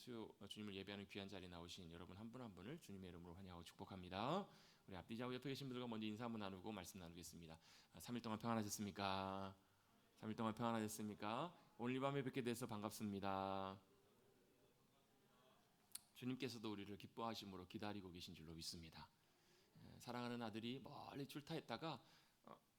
주님을 예배하는 귀한 자리에 나오신 여러분 한 분 한 분을 주님의 이름으로 환영하고 축복합니다. 우리 앞뒤 좌우 옆에 계신 분들과 먼저 인사 한번 나누고 말씀 나누겠습니다. 3일 동안 평안하셨습니까? 3일 동안 평안하셨습니까? 오늘 이 밤에 뵙게 돼서 반갑습니다. 주님께서도 우리를 기뻐하심으로 기다리고 계신 줄로 믿습니다. 사랑하는 아들이 멀리 출타했다가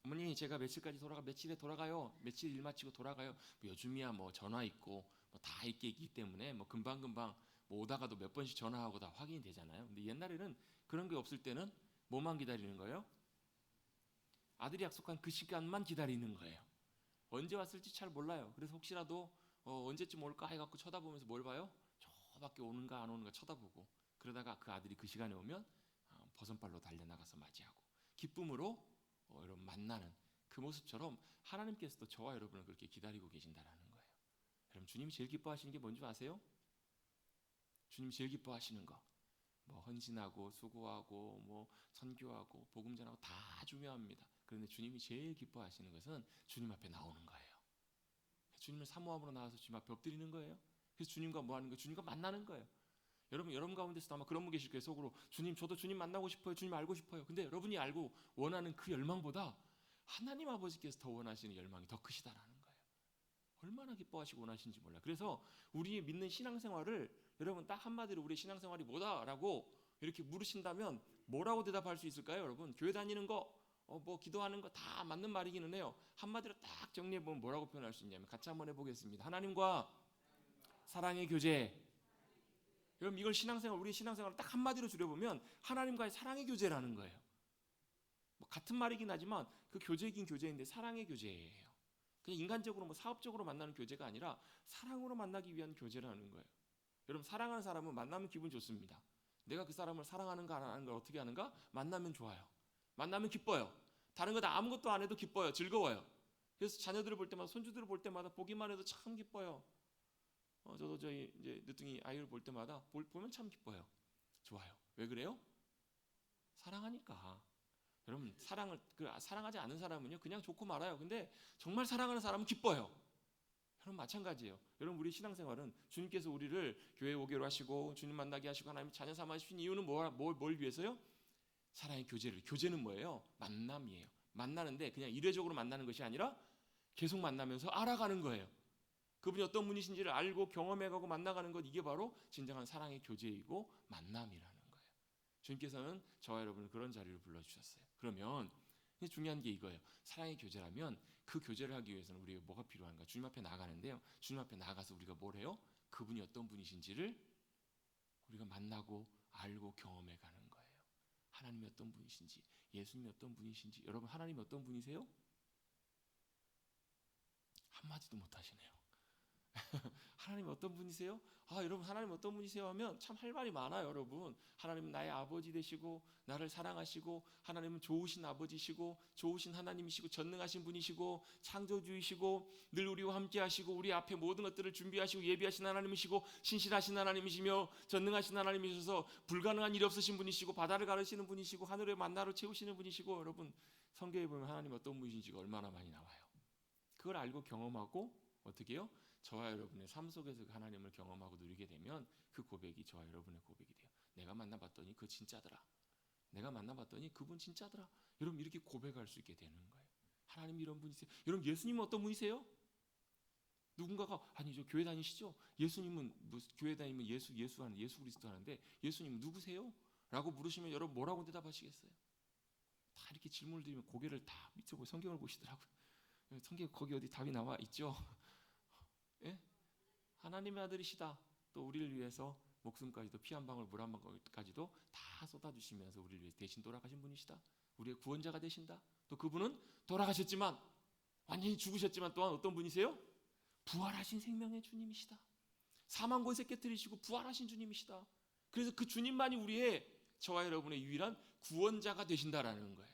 어머니 제가 며칠에 돌아가요. 며칠 일 마치고 돌아가요. 요즘이야 전화 있고 다 있기 때문에 금방금방 오다가도 몇 번씩 전화하고 다 확인이 되잖아요. 근데 옛날에는 그런 게 없을 때는 뭐만 기다리는 거예요? 아들이 약속한 그 시간만 기다리는 거예요. 언제 왔을지 잘 몰라요. 그래서 혹시라도 언제쯤 올까 해갖고 쳐다보면서 뭘 봐요? 저밖에 오는가 안 오는가 쳐다보고, 그러다가 그 아들이 그 시간에 오면 버선발로 달려나가서 맞이하고 기쁨으로 여러분 만나는 그 모습처럼 하나님께서도 저와 여러분을 그렇게 기다리고 계신다라는 거예요. 여러분 주님이 제일 기뻐하시는 게 뭔지 아세요? 주님이 제일 기뻐하시는 거 헌신하고 수고하고 선교하고 복음 전하고 다 중요합니다. 그런데 주님이 제일 기뻐하시는 것은 주님 앞에 나오는 거예요. 주님을 사모함으로 나와서 주님 앞에 엎드리는 거예요. 그래서 주님과 뭐 하는 거예요? 주님과 만나는 거예요. 여러분 가운데서도 아마 그런 분 계실 거예요. 속으로 주님 저도 주님 만나고 싶어요. 주님 알고 싶어요. 근데 여러분이 알고 원하는 그 열망보다 하나님 아버지께서 더 원하시는 열망이 더 크시다라는 거예요. 얼마나 기뻐하시고 원하시는지 몰라요. 그래서 우리의 믿는 신앙생활을 여러분 딱 한마디로 우리의 신앙생활이 뭐다라고 이렇게 물으신다면 뭐라고 대답할 수 있을까요? 여러분 교회 다니는 거 기도하는 거 다 맞는 말이기는 해요. 한마디로 딱 정리해보면 뭐라고 표현할 수 있냐면 같이 한번 해보겠습니다. 하나님과 사랑의 교제. 여러분 이걸 우리 신앙생활을 딱 한마디로 줄여보면 하나님과의 사랑의 교제라는 거예요. 같은 말이긴 하지만 그 교제이긴 교제인데 사랑의 교제예요. 그냥 인간적으로 사업적으로 만나는 교제가 아니라 사랑으로 만나기 위한 교제라는 거예요. 여러분 사랑하는 사람은 만나면 기분 좋습니다. 내가 그 사람을 사랑하는가 안 하는가 어떻게 하는가? 만나면 좋아요. 만나면 기뻐요. 다른 거 다 아무것도 안 해도 기뻐요. 즐거워요. 그래서 자녀들을 볼 때마다 손주들을 볼 때마다 보기만 해도 참 기뻐요. 저도 저희 이제 늦둥이 아이를 볼 때마다 보면 참 기뻐요. 좋아요. 왜 그래요? 사랑하니까. 여러분 사랑하지 않은 사람은요 그냥 좋고 말아요. 근데 정말 사랑하는 사람은 기뻐요. 여러분 마찬가지예요. 여러분 우리 신앙생활은 주님께서 우리를 교회에 오기로 하시고 주님 만나게 하시고 하나님 자녀 삼아 주신 이유는 뭘 위해서요? 사랑의 교제는 뭐예요? 만남이에요. 만나는데 그냥 이례적으로 만나는 것이 아니라 계속 만나면서 알아가는 거예요. 그분이 어떤 분이신지를 알고 경험해가고 만나가는 것, 이게 바로 진정한 사랑의 교제이고 만남이라는 거예요. 주님께서는 저와 여러분을 그런 자리로 불러주셨어요. 그러면 중요한 게 이거예요. 사랑의 교제라면 그 교제를 하기 위해서는 우리가 뭐가 필요한가? 주님 앞에 나가는데요. 주님 앞에 나가서 우리가 뭘 해요? 그분이 어떤 분이신지를 우리가 만나고 알고 경험해가는 거예요. 하나님이 어떤 분이신지, 예수님이 어떤 분이신지. 여러분 하나님이 어떤 분이세요? 한마디도 못하시네요. 하나님 어떤 분이세요? 여러분 하나님 어떤 분이세요 하면 참 할 말이 많아요. 여러분 하나님은 나의 아버지 되시고 나를 사랑하시고 하나님은 좋으신 아버지시고 좋으신 하나님이시고 전능하신 분이시고 창조주이시고 늘 우리와 함께 하시고 우리 앞에 모든 것들을 준비하시고 예비하신 하나님이시고 신실하신 하나님이시며 전능하신 하나님이셔서 불가능한 일이 없으신 분이시고 바다를 가르시는 분이시고 하늘의 만나로 채우시는 분이시고. 여러분 성경에 보면 하나님 어떤 분이신지가 얼마나 많이 나와요. 그걸 알고 경험하고 어떻게 해요? 저와 여러분의 삶 속에서 하나님을 경험하고 누리게 되면 그 고백이 저와 여러분의 고백이 돼요. 내가 만나봤더니 그 진짜더라. 내가 만나봤더니 그분 진짜더라. 여러분 이렇게 고백할 수 있게 되는 거예요. 하나님 이런 분이세요. 여러분 예수님은 어떤 분이세요? 누군가가 아니죠 교회 다니시죠? 예수님은 교회 다니면 예수 그리스도 하는데 예수님은 누구세요? 라고 물으시면 여러분 뭐라고 대답하시겠어요? 다 이렇게 질문을 드리면 고개를 다 밑으로 성경을 보시더라고요. 성경 거기 어디 답이 나와 있죠? 예? 하나님의 아들이시다. 또 우리를 위해서 목숨까지도 피 한 방울 물 한 방울까지도 다 쏟아주시면서 우리를 위해 대신 돌아가신 분이시다. 우리의 구원자가 되신다. 또 그분은 돌아가셨지만 완전히 죽으셨지만 또한 어떤 분이세요? 부활하신 생명의 주님이시다. 사망 권세 깨뜨리시고 부활하신 주님이시다. 그래서 그 주님만이 우리의 저와 여러분의 유일한 구원자가 되신다라는 거예요.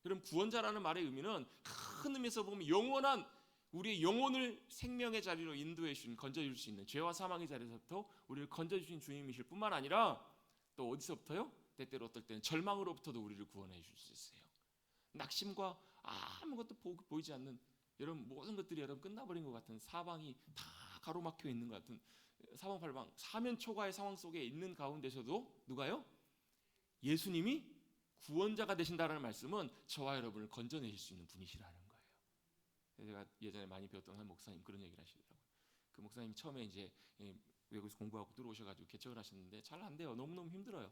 여러분 구원자라는 말의 의미는 큰 의미에서 보면 영원한 우리의 영혼을 생명의 자리로 인도해 주신, 건져줄 수 있는 죄와 사망의 자리에서부터 우리를 건져주신 주님이실 뿐만 아니라 또 어디서부터요? 때때로 어떨 때는 절망으로부터도 우리를 구원해 주실 수 있어요. 낙심과 아무것도 보이지 않는 여러분 모든 것들이 여러분 끝나버린 것 같은 사방이 다 가로막혀 있는 것 같은 사방팔방 사면초가의 상황 속에 있는 가운데서도 누가요? 예수님이 구원자가 되신다라는 말씀은 저와 여러분을 건져내실 수 있는 분이시라는 거예요. 제가 예전에 많이 배웠던 한 목사님 그런 얘기를 하시더라고요. 그 목사님이 처음에 이제 외국에서 공부하고 들어오셔가지고 개척을 하셨는데 잘 안 돼요. 너무너무 힘들어요.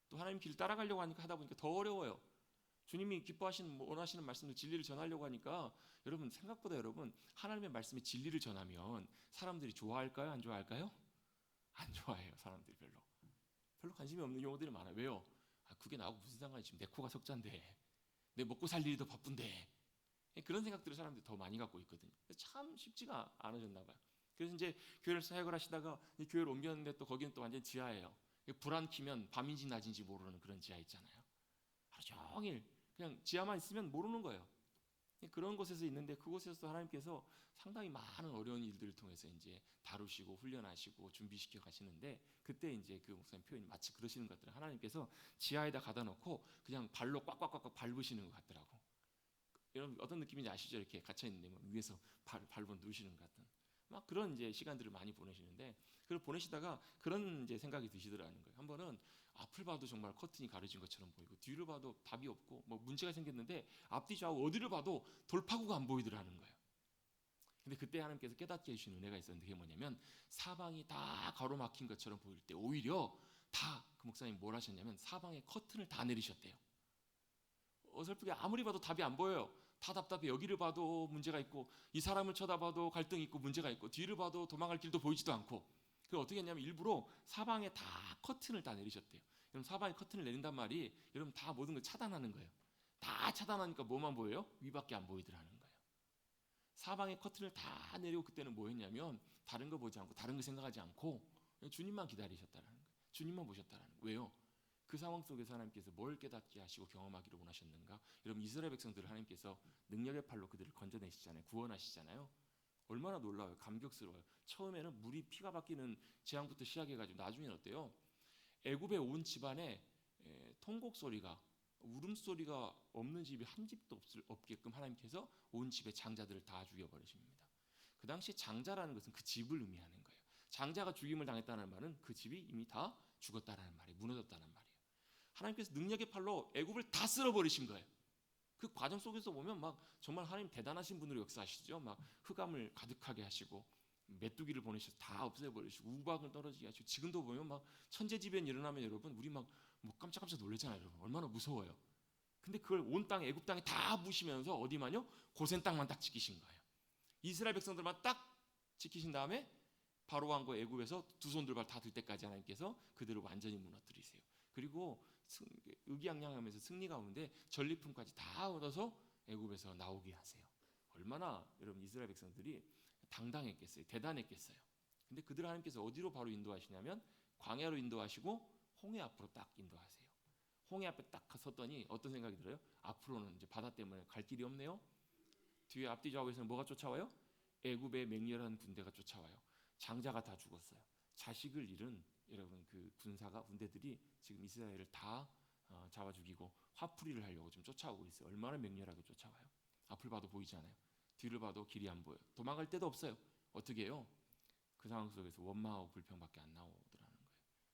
또 하나님 길 따라가려고 하다 보니까 더 어려워요. 주님이 기뻐하시는 원하시는 말씀을 진리를 전하려고 하니까 여러분 생각보다 여러분 하나님의 말씀에 진리를 전하면 사람들이 좋아할까요? 안 좋아할까요? 안 좋아해요. 사람들이 별로 관심이 없는 경우들이 많아요. 왜요? 그게 나하고 무슨 상관이 지금 내 코가 석잔데 내 먹고 살 일이 더 바쁜데 그런 생각들을 사람들이 더 많이 갖고 있거든요. 참 쉽지가 않으셨나 봐요. 그래서 이제 교회를 사역을 하시다가 교회를 옮겼는데 또 거기는 또 완전 지하예요. 불 안 켜면 밤인지 낮인지 모르는 그런 지하 있잖아요. 하루 종일 그냥 지하만 있으면 모르는 거예요. 그런 곳에서 있는데 그곳에서 하나님께서 상당히 많은 어려운 일들을 통해서 이제 다루시고 훈련하시고 준비시켜 가시는데 그때 이제 그 목사님 표현이 마치 그러시는 것 같더라고요. 하나님께서 지하에다 가다 놓고 그냥 발로 꽉꽉꽉 밟으시는 것 같더라고. 여러분 어떤 느낌인지 아시죠? 이렇게 갇혀 있는데 뭐 위에서 밟아 누우시는 것 같은 막 그런 이제 시간들을 많이 보내시는데 그걸 보내시다가 그런 이제 생각이 드시더라는 거예요. 한 번은 앞을 봐도 정말 커튼이 가려진 것처럼 보이고 뒤를 봐도 답이 없고 뭐 문제가 생겼는데 앞뒤 좌우 어디를 봐도 돌파구가 안 보이더라는 거예요. 근데 그때 하나님께서 깨닫게 해주신 은혜가 있었는데 그게 뭐냐면 사방이 다 가로막힌 것처럼 보일 때 오히려 다 그 목사님이 뭘 하셨냐면 사방에 커튼을 다 내리셨대요. 어설프게 아무리 봐도 답이 안 보여요. 다 답답해. 여기를 봐도 문제가 있고 이 사람을 쳐다봐도 갈등이 있고 문제가 있고 뒤를 봐도 도망갈 길도 보이지도 않고 그걸 어떻게 했냐면 일부러 사방에 다 커튼을 다 내리셨대요. 여러분 사방에 커튼을 내린단 말이 여러분 다 모든 걸 차단하는 거예요. 다 차단하니까 뭐만 보여요? 위밖에 안 보이더라는 거예요. 사방에 커튼을 다 내리고 그때는 뭐 했냐면 다른 거 보지 않고 다른 거 생각하지 않고 주님만 기다리셨다라는 거예요. 주님만 보셨다라는 거예요. 왜요? 그 상황 속에서 하나님께서 뭘 깨닫게 하시고 경험하기를 원하셨는가? 여러분 이스라엘 백성들을 하나님께서 능력의 팔로 그들을 건져내시잖아요. 구원하시잖아요. 얼마나 놀라워요. 감격스러워요. 처음에는 물이 피가 바뀌는 재앙부터 시작해가지고 나중에는 어때요? 애굽에 온 집안에 통곡 소리가 울음소리가 없는 집이 한 집도 없게끔 하나님께서 온 집의 장자들을 다 죽여버리십니다. 그 당시 장자라는 것은 그 집을 의미하는 거예요. 장자가 죽임을 당했다는 말은 그 집이 이미 다 죽었다는 말이에요. 무너졌다는 말이에요. 하나님께서 능력의 팔로 애굽을 다 쓸어버리신 거예요. 그 과정 속에서 보면 막 정말 하나님 대단하신 분으로 역사하시죠. 막 흑암을 가득하게 하시고 메뚜기를 보내셔서 다 없애버리시고 우박을 떨어지게 하시고 지금도 보면 막 천재지변 일어나면 여러분 우리 막 뭐 깜짝깜짝 놀라잖아요. 여러분 얼마나 무서워요. 근데 그걸 온 땅 애굽 땅에 다 부시면서 어디만요? 고센 땅만 딱 지키신 거예요. 이스라엘 백성들만 딱 지키신 다음에 바로 왕과 애굽에서 두 손 두 발 다 들 때까지 하나님께서 그들을 완전히 무너뜨리세요. 그리고 의기양양하면서 승리가 오는데 전리품까지 다 얻어서 애굽에서 나오게 하세요. 얼마나 여러분 이스라엘 백성들이 당당했겠어요. 대단했겠어요. 근데 그들 하나님께서 어디로 바로 인도하시냐면 광야로 인도하시고 홍해 앞으로 딱 인도하세요. 홍해 앞에 딱 섰더니 어떤 생각이 들어요? 앞으로는 이제 바다 때문에 갈 길이 없네요. 뒤에 앞뒤 좌우에서는 뭐가 쫓아와요? 애굽의 맹렬한 군대가 쫓아와요. 장자가 다 죽었어요. 자식을 잃은 여러분 그 군대들이 지금 이스라엘을 다 잡아 죽이고 화풀이를 하려고 지금 쫓아오고 있어요. 얼마나 맹렬하게 쫓아와요. 앞을 봐도 보이지 않아요. 뒤를 봐도 길이 안 보여요. 도망갈 데도 없어요. 어떻게 해요? 그 상황 속에서 원망하고 불평밖에 안 나오더라는 거예요.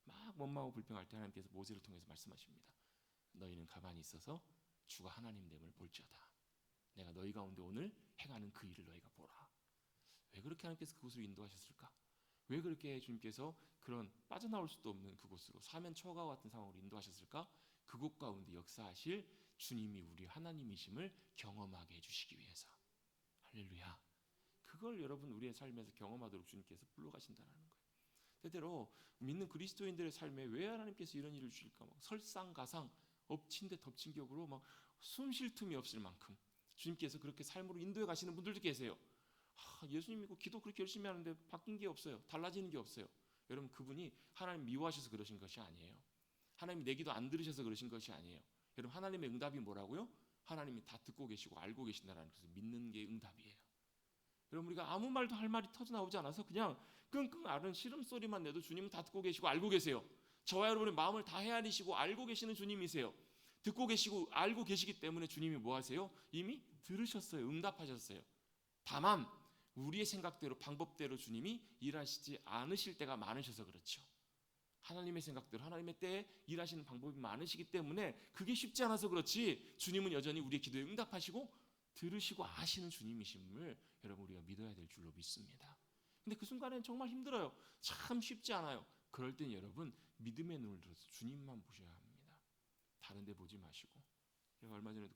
막 원망하고 불평할 때 하나님께서 모세를 통해서 말씀하십니다. 너희는 가만히 있어서 주가 하나님 됨을 볼지어다. 내가 너희 가운데 오늘 행하는 그 일을 너희가 보라. 왜 그렇게 하나님께서 그곳으로 인도하셨을까? 왜 그렇게 주님께서 그런 빠져나올 수도 없는 그곳으로 사면초가 같은 상황으로 인도하셨을까? 그곳 가운데 역사하실 주님이 우리 하나님이심을 경험하게 해주시기 위해서. 할렐루야. 그걸 여러분 우리의 삶에서 경험하도록 주님께서 불러가신다는 거예요. 때때로 믿는 그리스도인들의 삶에 왜 하나님께서 이런 일을 주실까? 막 설상가상 엎친 데 덮친 격으로 막 숨 쉴 틈이 없을 만큼 주님께서 그렇게 삶으로 인도해 가시는 분들도 계세요. 예수님 믿고 기도 그렇게 열심히 하는데 바뀐 게 없어요. 달라지는 게 없어요. 여러분 그분이 하나님 미워하셔서 그러신 것이 아니에요. 하나님이 내 기도 안 들으셔서 그러신 것이 아니에요. 여러분 하나님의 응답이 뭐라고요? 하나님이 다 듣고 계시고 알고 계신다라는 것을 믿는 게 응답이에요. 여러분 우리가 아무 말도 할 말이 터져 나오지 않아서 그냥 끙끙 앓은 시름소리만 내도 주님은 다 듣고 계시고 알고 계세요. 저와 여러분의 마음을 다 헤아리시고 알고 계시는 주님이세요. 듣고 계시고 알고 계시기 때문에 주님이 뭐 하세요? 이미 들으셨어요. 응답하셨어요. 다만 우리의 생각대로 방법대로 주님이 일하시지 않으실 때가 많으셔서 그렇죠. 하나님의 생각대로 하나님의 때에 일하시는 방법이 많으시기 때문에 그게 쉽지 않아서 그렇지, 주님은 여전히 우리의 기도에 응답하시고 들으시고 아시는 주님이심을 여러분 우리가 믿어야 될 줄로 믿습니다. 근데 그 순간에는 정말 힘들어요. 참 쉽지 않아요. 그럴 땐 여러분 믿음의 눈을 들어서 주님만 보셔야 합니다. 다른 데 보지 마시고. 제가 얼마 전에도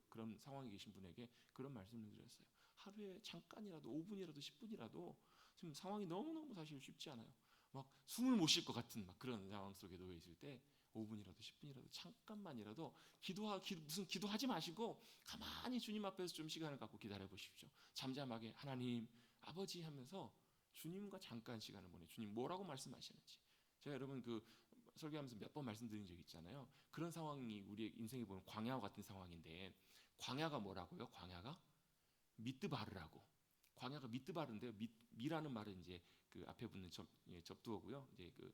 그런 상황에 계신 분에게 그런 말씀을 드렸어요. 하루에 잠깐이라도 5분이라도 10분이라도 지금 상황이 너무너무 사실 쉽지 않아요. 막 숨을 못 쉴 것 같은 막 그런 상황 속에 놓여 있을 때 5분이라도 10분이라도 잠깐만이라도 무슨 기도하지 마시고 가만히 주님 앞에서 좀 시간을 갖고 기다려 보십시오. 잠잠하게 하나님 아버지 하면서 주님과 잠깐 시간을 보내. 주님 뭐라고 말씀하시는지. 제가 여러분 그 설교하면서 몇 번 말씀드린 적이 있잖아요. 그런 상황이 우리의 인생에 보면 광야와 같은 상황인데, 광야가 뭐라고요? 광야가 미뜨바르라고. 광야가 미뜨바르인데요. 미라는 말은 이제 그 앞에 붙는 접두어고요. 이제 그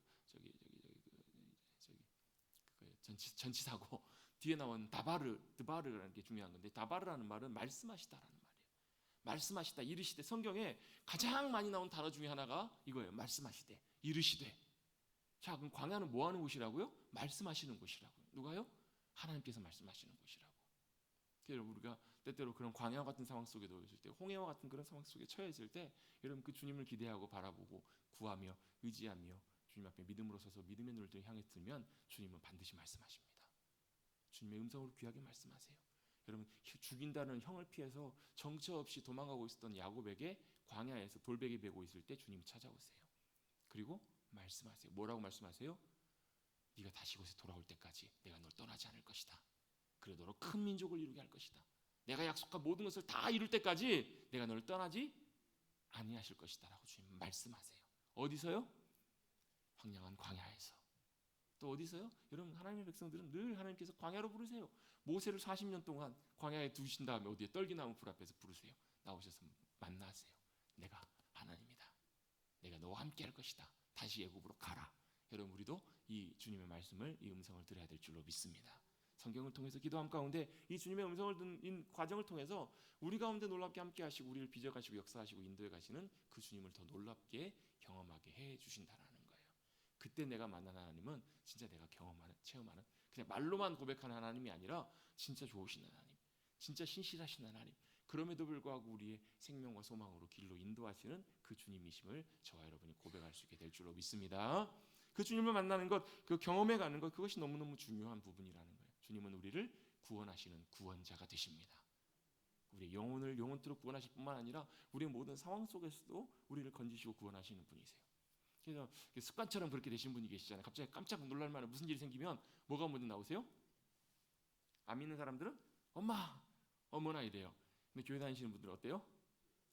전치사고 뒤에 나온 드바르라는 게 중요한 건데, 다바르라는 말은 말씀하시다라는 말이에요. 말씀하시다, 이르시되. 성경에 가장 많이 나온 단어 중에 하나가 이거예요. 말씀하시되, 이르시되. 자, 그럼 광야는 뭐 하는 곳이라고요? 말씀하시는 곳이라고요. 누가요? 하나님께서 말씀하시는 곳이라고. 여러분 우리가 때때로 그런 광야와 같은 상황 속에 놓여있을 때, 홍해와 같은 그런 상황 속에 처해 있을 때 여러분 그 주님을 기대하고 바라보고 구하며 의지하며 주님 앞에 믿음으로 서서 믿음의 눈을 향해 들면 주님은 반드시 말씀하십니다. 주님의 음성으로 귀하게 말씀하세요. 여러분 죽인다는 형을 피해서 정처 없이 도망가고 있었던 야곱에게 광야에서 돌베개 베고 있을 때 주님이 찾아오세요. 그리고 말씀하세요. 뭐라고 말씀하세요? 네가 다시 이곳에 돌아올 때까지 내가 널 떠나지 않을 것이다. 그래 너로 큰 민족을 이루게 할 것이다. 내가 약속한 모든 것을 다 이룰 때까지 내가 너를 떠나지 아니하실 것이다 라고 주님 말씀하세요. 어디서요? 황량한 광야에서. 또 어디서요? 여러분 하나님의 백성들은 늘 하나님께서 광야로 부르세요. 모세를 40년 동안 광야에 두신 다음에 어디에 떨기나무 불 앞에서 부르세요. 나오셔서 만나세요. 내가 하나님이다. 내가 너와 함께 할 것이다. 다시 애굽으로 가라. 여러분 우리도 이 주님의 말씀을, 이 음성을 들어야 될 줄로 믿습니다. 성경을 통해서 기도함 가운데 이 주님의 음성을 듣는 과정을 통해서 우리 가운데 놀랍게 함께 하시고 우리를 빚어가시고 역사하시고 인도해 가시는 그 주님을 더 놀랍게 경험하게 해 주신다라는 거예요. 그때 내가 만난 하나님은 진짜 내가 경험하는, 체험하는, 그냥 말로만 고백하는 하나님이 아니라 진짜 좋으신 하나님, 진짜 신실하신 하나님, 그럼에도 불구하고 우리의 생명과 소망으로 길로 인도하시는 그 주님이심을 저와 여러분이 고백할 수 있게 될 줄로 믿습니다. 그 주님을 만나는 것, 그 경험해 가는 것, 그것이 너무너무 중요한 부분이라는 거예요. 주님은 우리를 구원하시는 구원자가 되십니다. 우리의 영혼을 영원토록 구원하실 뿐만 아니라 우리의 모든 상황 속에서도 우리를 건지시고 구원하시는 분이세요. 그래서 습관처럼 그렇게 되신 분이 계시잖아요. 갑자기 깜짝 놀랄 만한 무슨 일이 생기면 뭐가 먼저 나오세요? 안 믿는 사람들은 엄마, 어머나 이래요. 근데 교회 다니시는 분들은 어때요?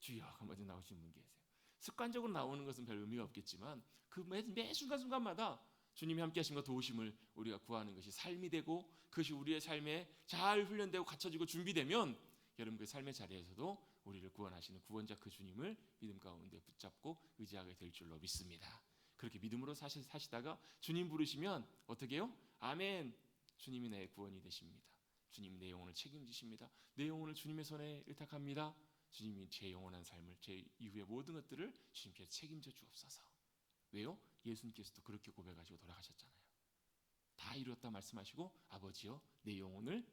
주여가 먼저 나오시는 분 계세요. 습관적으로 나오는 것은 별 의미가 없겠지만 그 매 순간순간마다 주님이 함께 하신 것, 도우심을 우리가 구하는 것이 삶이 되고 그것이 우리의 삶에 잘 훈련되고 갖춰지고 준비되면 여러분 그 삶의 자리에서도 우리를 구원하시는 구원자 그 주님을 믿음 가운데 붙잡고 의지하게 될 줄로 믿습니다. 그렇게 믿음으로 사시다가 주님 부르시면 어떻게 해요? 아멘. 주님이 내 구원이 되십니다. 주님 내 영혼을 책임지십니다. 내 영혼을 주님의 손에 의탁합니다. 주님이 제 영원한 삶을, 제 이후의 모든 것들을 주님께서 책임져 주옵소서. 왜요? 예수님께서도 그렇게 고백하시고 돌아가셨잖아요. 다 이루었다 말씀하시고 아버지여 내 영혼을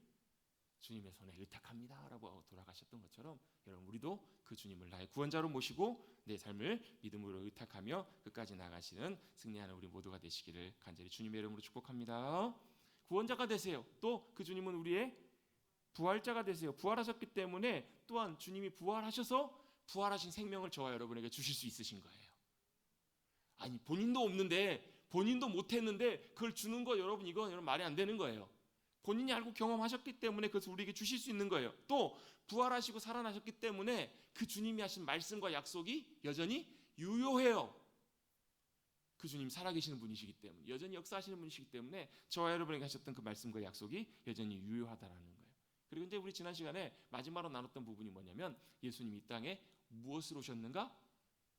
주님의 손에 의탁합니다 라고 돌아가셨던 것처럼 여러분 우리도 그 주님을 나의 구원자로 모시고 내 삶을 믿음으로 의탁하며 끝까지 나가시는 승리하는 우리 모두가 되시기를 간절히 주님의 이름으로 축복합니다. 구원자가 되세요. 또 그 주님은 우리의 부활자가 되세요. 부활하셨기 때문에 또한 주님이 부활하셔서 부활하신 생명을 저와 여러분에게 주실 수 있으신 거예요. 아니 본인도 없는데, 본인도 못했는데 그걸 주는 거 여러분, 이건 여러분 말이 안 되는 거예요. 본인이 알고 경험하셨기 때문에 그것을 우리에게 주실 수 있는 거예요. 또 부활하시고 살아나셨기 때문에 그 주님이 하신 말씀과 약속이 여전히 유효해요. 그 주님 살아계시는 분이시기 때문에, 여전히 역사하시는 분이시기 때문에 저와 여러분에게 하셨던 그 말씀과 약속이 여전히 유효하다라는 거예요. 그리고 이제 우리 지난 시간에 마지막으로 나눴던 부분이 뭐냐면 예수님이 이 땅에 무엇으로 오셨는가?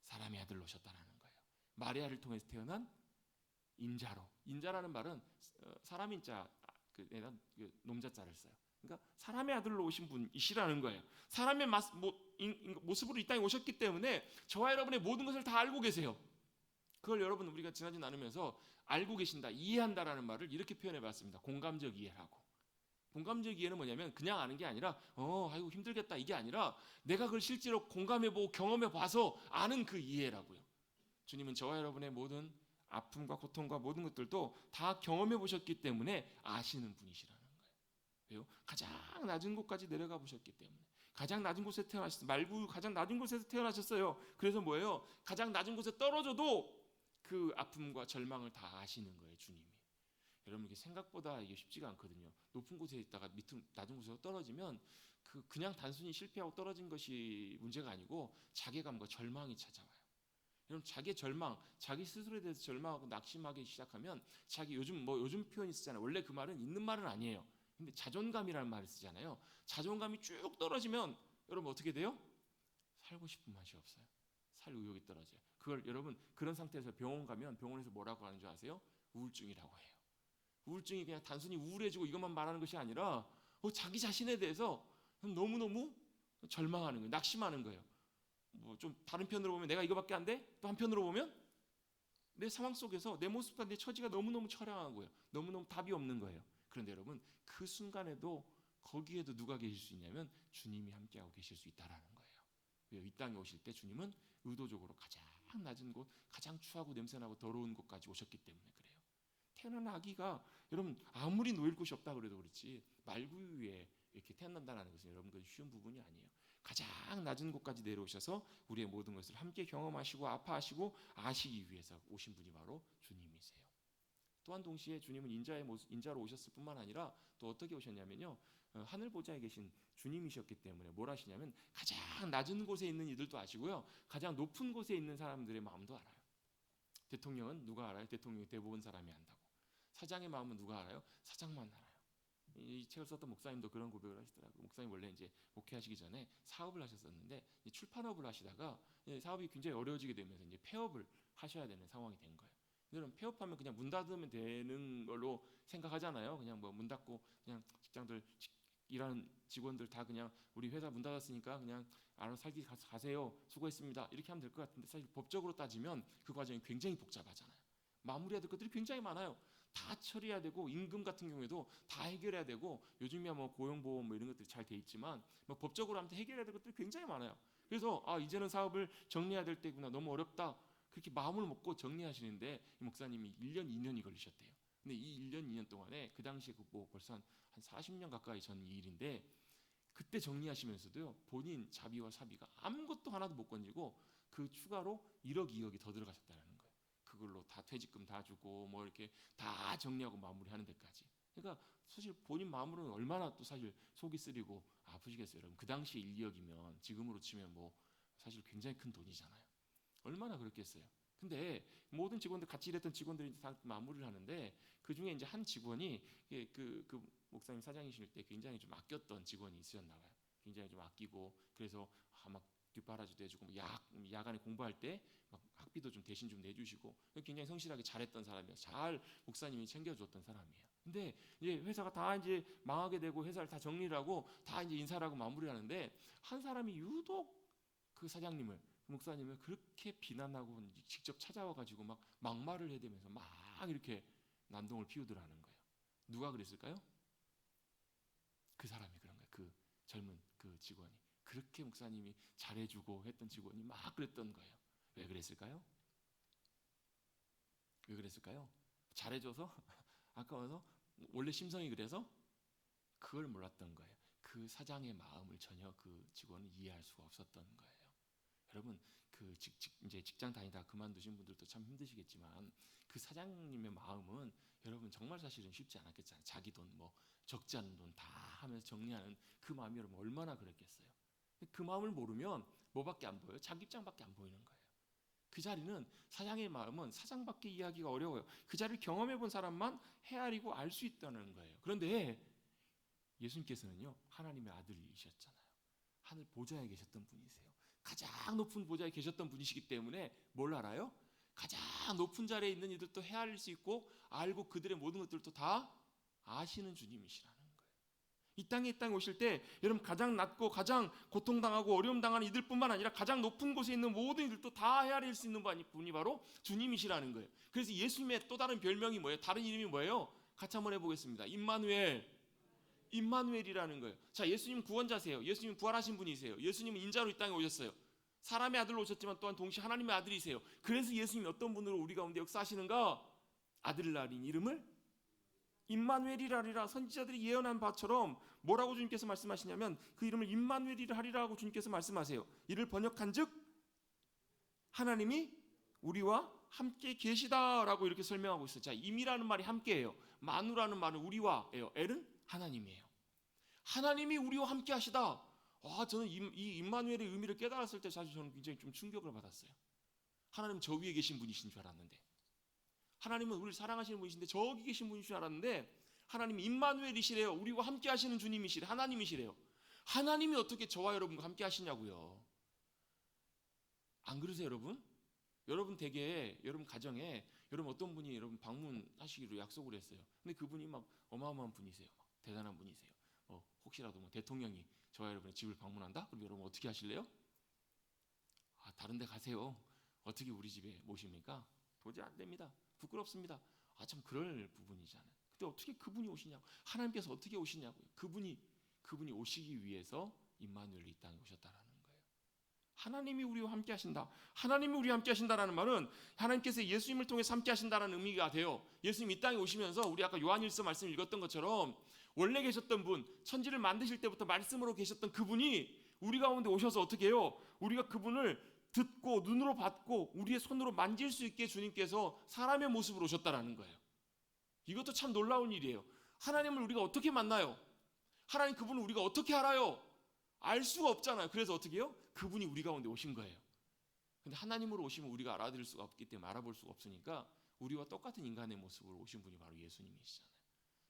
사람의 아들로 오셨다라는 거예요. 마리아를 통해서 태어난 인자로. 인자라는 말은 사람 인자, 놈자자를 써요. 그러니까 사람의 아들로 오신 분이시라는 거예요. 사람의 모습으로 이 땅에 오셨기 때문에 저와 여러분의 모든 것을 다 알고 계세요. 그걸 여러분 우리가 지나지 나누면서 알고 계신다, 이해한다라는 말을 이렇게 표현해 봤습니다. 공감적 이해라고. 공감적 이해는 뭐냐면 그냥 아는 게 아니라 아이고 힘들겠다 이게 아니라 내가 그걸 실제로 공감해보고 경험해봐서 아는 그 이해라고요. 주님은 저와 여러분의 모든 아픔과 고통과 모든 것들도 다 경험해보셨기 때문에 아시는 분이시라는 거예요. 왜요? 가장 낮은 곳까지 내려가 보셨기 때문에. 가장 낮은 곳에 태어나셨어요. 말구 가장 낮은 곳에서 태어나셨어요. 그래서 뭐예요? 가장 낮은 곳에 떨어져도 그 아픔과 절망을 다 아시는 거예요, 주님이. 여러분 이게 생각보다 이게 쉽지가 않거든요. 높은 곳에 있다가 밑은 낮은 곳으로 떨어지면 그냥 단순히 실패하고 떨어진 것이 문제가 아니고 자괴감과 절망이 찾아와요. 여러분 자기 절망, 자기 스스로에 대해서 절망하고 낙심하기 시작하면 요즘 표현이 쓰잖아요. 원래 그 말은 있는 말은 아니에요. 근데 자존감이라는 말을 쓰잖아요. 자존감이 쭉 떨어지면 여러분 어떻게 돼요? 살고 싶은 맛이 없어요. 살 의욕이 떨어져요. 그걸 여러분 그런 상태에서 병원 가면 병원에서 뭐라고 하는 줄 아세요? 우울증이라고 해요. 우울증이 그냥 단순히 우울해지고 이것만 말하는 것이 아니라 자기 자신에 대해서 너무너무 절망하는 거예요. 낙심하는 거예요. 좀 다른 편으로 보면 내가 이거밖에 안 돼? 또 한편으로 보면 내 상황 속에서 내 모습과 내 처지가 너무너무 처량한 거예요. 너무너무 답이 없는 거예요. 그런데 여러분 그 순간에도 거기에도 누가 계실 수 있냐면 주님이 함께하고 계실 수 있다라는 거예요. 왜요? 이 땅에 오실 때 주님은 의도적으로 가장 낮은 곳, 가장 추하고 냄새나고 더러운 곳까지 오셨기 때문에 그래요. 태어난 아기가 여러분 아무리 놓일 곳이 없다 그래도 그렇지 말구 위에 이렇게 태어난다는 것은 여러분 그 쉬운 부분이 아니에요. 가장 낮은 곳까지 내려오셔서 우리의 모든 것을 함께 경험하시고 아파하시고 아시기 위해서 오신 분이 바로 주님이세요. 또한 동시에 주님은 인자로 오셨을 뿐만 아니라 또 어떻게 오셨냐면요. 하늘 보좌에 계신 주님이셨기 때문에 뭘 하시냐면 가장 낮은 곳에 있는 이들도 아시고요. 가장 높은 곳에 있는 사람들의 마음도 알아요. 대통령은 누가 알아요? 대통령이 대부분 사람이 안다고. 사장의 마음은 누가 알아요? 사장만 알아요. 이 책을 썼던 목사님도 그런 고백을 하시더라고요. 목사님 원래 이제 목회하시기 전에 사업을 하셨었는데 출판업을 하시다가 사업이 굉장히 어려워지게 되면서 이제 폐업을 하셔야 되는 상황이 된 거예요. 여러분 폐업하면 그냥 문 닫으면 되는 걸로 생각하잖아요. 그냥 뭐 문 닫고 그냥 직장들 일하는 직원들 다 그냥 우리 회사 문 닫았으니까 그냥 알아서 살기 가세요. 수고했습니다. 이렇게 하면 될 것 같은데 사실 법적으로 따지면 그 과정이 굉장히 복잡하잖아요. 마무리해야 될 것들이 굉장히 많아요. 다 처리해야 되고 임금 같은 경우에도 다 해결해야 되고 요즘이야 뭐 고용보험 뭐 이런 것들이 잘 돼 있지만 뭐 법적으로 하면 해결해야 될 것들이 굉장히 많아요. 그래서 이제는 사업을 정리해야 될 때구나. 너무 어렵다. 그렇게 마음을 먹고 정리하시는데 이 목사님이 1년 2년이 걸리셨대요. 근데 이 1년 2년 동안에 그 당시에 뭐 벌써 한 40년 가까이 전 일인데 그때 정리하시면서도요. 본인 자비와 사비가 아무것도 하나도 못 건지고 그 추가로 1억 2억이 더 들어가셨다는 거예요. 그걸로 다 퇴직금 다 주고 뭐 이렇게 다 정리하고 마무리하는 데까지. 그러니까 사실 본인 마음으로는 얼마나 또 사실 속이 쓰리고 아프시겠어요, 여러분. 그 당시 1, 2억이면 지금으로 치면 뭐 사실 굉장히 큰 돈이잖아요. 얼마나 그랬겠어요. 근데 모든 직원들 같이 일했던 직원들이 다 마무리를 하는데 그 중에 이제 한 직원이 그 목사님 사장이실 때 굉장히 좀 아꼈던 직원이 있으셨나 봐요. 굉장히 좀 아끼고 그래서 막 뒷바라지도 해주고 야간에 공부할 때 막 학비도 좀 대신 좀 내주시고 굉장히 성실하게 잘했던 사람이에요. 잘 목사님이 챙겨줬던 사람이에요. 근데 이제 회사가 다 이제 망하게 되고 회사를 다 정리를 하고 다 이제 인사를 하고 마무리하는데 한 사람이 유독 그 사장님을 그 목사님을 그렇게 비난하고 직접 찾아와 가지고 막 막말을 해대면서 막 이렇게 난동을 피우더라는 거예요. 누가 그랬을까요? 그 사람이 그런 거예요. 그 젊은 그 직원이 그렇게 목사님이 잘해주고 했던 직원이 막 그랬던 거예요. 왜 그랬을까요? 왜 그랬을까요? 잘해줘서 아까워서 원래 심성이 그래서 그걸 몰랐던 거예요. 그 사장의 마음을 전혀 그 직원은 이해할 수가 없었던 거예요. 여러분 이제 직장 다니다 그만두신 분들도 참 힘드시겠지만 그 사장님의 마음은 여러분 정말 사실은 쉽지 않았겠잖아요. 자기 돈 뭐 적지 않은 돈 다 하면서 정리하는 그 마음이 여러분 얼마나 그랬겠어요. 그 마음을 모르면 뭐밖에 안 보여요? 자기 입장밖에 안 보이는 거예요. 그 자리는 사장의 마음은 사장밖에 이해하기가 어려워요. 그 자리를 경험해 본 사람만 헤아리고 알 수 있다는 거예요. 그런데 예수님께서는요 하나님의 아들이셨잖아요. 하늘 보좌에 계셨던 분이세요. 가장 높은 보좌에 계셨던 분이시기 때문에 뭘 알아요? 가장 높은 자리에 있는 이들도 헤아릴 수 있고 알고 그들의 모든 것들도 다 아시는 주님이시라는 거예요. 이 땅에 오실 때 여러분 가장 낮고 가장 고통당하고 어려움 당하는 이들뿐만 아니라 가장 높은 곳에 있는 모든 이들도 다 헤아릴 수 있는 분이 바로 주님이시라는 거예요. 그래서 예수님의 또 다른 별명이 뭐예요? 다른 이름이 뭐예요? 같이 한번 해보겠습니다. 임마누엘이라는 거예요. 자, 예수님 구원자세요. 예수님 부활하신 분이세요. 예수님은 인자로 이 땅에 오셨어요. 사람의 아들로 오셨지만 또한 동시에 하나님의 아들이세요. 그래서 예수님이 어떤 분으로 우리 가운데 역사하시는가? 아들을 낳은 이름을 임마누엘이라리라. 선지자들이 예언한 바처럼 뭐라고 주님께서 말씀하시냐면 그 이름을 임마누엘이라 하리라고 주님께서 말씀하세요. 이를 번역한즉 하나님이 우리와 함께 계시다라고 이렇게 설명하고 있어요. 자, 임이라는 말이 함께예요. 마누라는 말은 우리와예요. 엘은 하나님이에요. 하나님이 우리와 함께 하시다. 저는 이 임마누엘의 의미를 깨달았을 때 사실 저는 굉장히 좀 충격을 받았어요. 하나님 저 위에 계신 분이신 줄 알았는데, 하나님은 우리를 사랑하시는 분이신데 저기 계신 분이신 줄 알았는데 하나님이 임마누엘이시래요. 우리와 함께 하시는 주님이시래. 하나님이시래요. 하나님이 어떻게 저와 여러분과 함께 하시냐고요. 안 그러세요, 여러분? 여러분 댁에, 여러분 가정에 여러분 어떤 분이 여러분 방문하시기로 약속을 했어요. 근데 그분이 막 어마어마한 분이세요. 막 대단한 분이세요. 혹시라도 대통령이 저와 여러분의 집을 방문한다? 그럼 여러분 어떻게 하실래요? 다른 데 가세요. 어떻게 우리 집에 모십니까? 도저히 안 됩니다. 부끄럽습니다. 참 그럴 부분이잖아요. 근데 어떻게 그분이 오시냐고. 하나님께서 어떻게 오시냐고요. 그분이 오시기 위해서 임마누엘이 이 땅에 오셨다라는 거예요. 하나님이 우리와 함께 하신다. 하나님이 우리와 함께 하신다라는 말은 하나님께서 예수님을 통해서 함께 하신다라는 의미가 돼요. 예수님 이 땅에 오시면서 우리 아까 요한일서 말씀 읽었던 것처럼 원래 계셨던 분, 천지를 만드실 때부터 말씀으로 계셨던 그분이 우리 가운데 오셔서 어떻게 해요? 우리가 그분을 듣고 눈으로 봤고 우리의 손으로 만질 수 있게 주님께서 사람의 모습으로 오셨다라는 거예요. 이것도 참 놀라운 일이에요. 하나님을 우리가 어떻게 만나요? 하나님 그분을 우리가 어떻게 알아요? 알 수가 없잖아요. 그래서 어떻게 해요? 그분이 우리 가운데 오신 거예요. 근데 하나님으로 오시면 우리가 알아들을 수가 없기 때문에 알아볼 수가 없으니까 우리와 똑같은 인간의 모습으로 오신 분이 바로 예수님이시잖아요.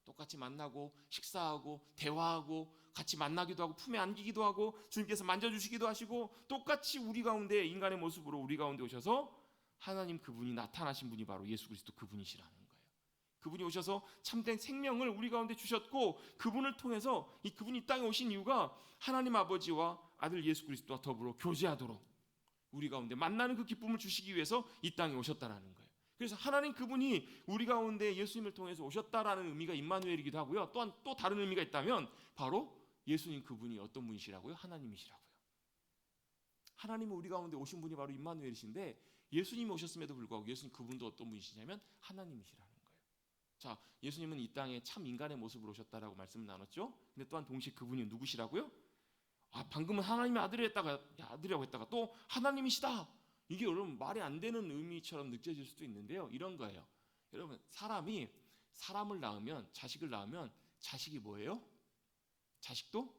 똑같이 만나고 식사하고 대화하고 같이 만나기도 하고 품에 안기기도 하고 주님께서 만져주시기도 하시고 똑같이 우리 가운데 인간의 모습으로 우리 가운데 오셔서 하나님 그분이 나타나신 분이 바로 예수 그리스도 그분이시라는 거예요. 그분이 오셔서 참된 생명을 우리 가운데 주셨고 그분을 통해서 그분이 이 땅에 오신 이유가 하나님 아버지와 아들 예수 그리스도와 더불어 교제하도록 우리 가운데 만나는 그 기쁨을 주시기 위해서 이 땅에 오셨다라는 거예요. 그래서 하나님 그분이 우리 가운데 예수님을 통해서 오셨다라는 의미가 임마누엘이기도 하고요. 또한 또 다른 의미가 있다면 바로 예수님 그분이 어떤 분이시라고요? 하나님이시라고요. 하나님은 우리 가운데 오신 분이 바로 임마누엘이신데 예수님이 오셨음에도 불구하고 예수님 그분도 어떤 분이시냐면 하나님이시라는 거예요. 자, 예수님은 이 땅에 참 인간의 모습으로 오셨다라고 말씀을 나눴죠. 근데 또한 동시에 그분이 누구시라고요? 방금은 하나님의 아들이라고 했다가 또 하나님이시다. 이게 여러분 말이 안 되는 의미처럼 느껴질 수도 있는데요. 이런 거예요. 여러분 사람이 사람을 낳으면 자식을 낳으면 자식이 뭐예요? 자식도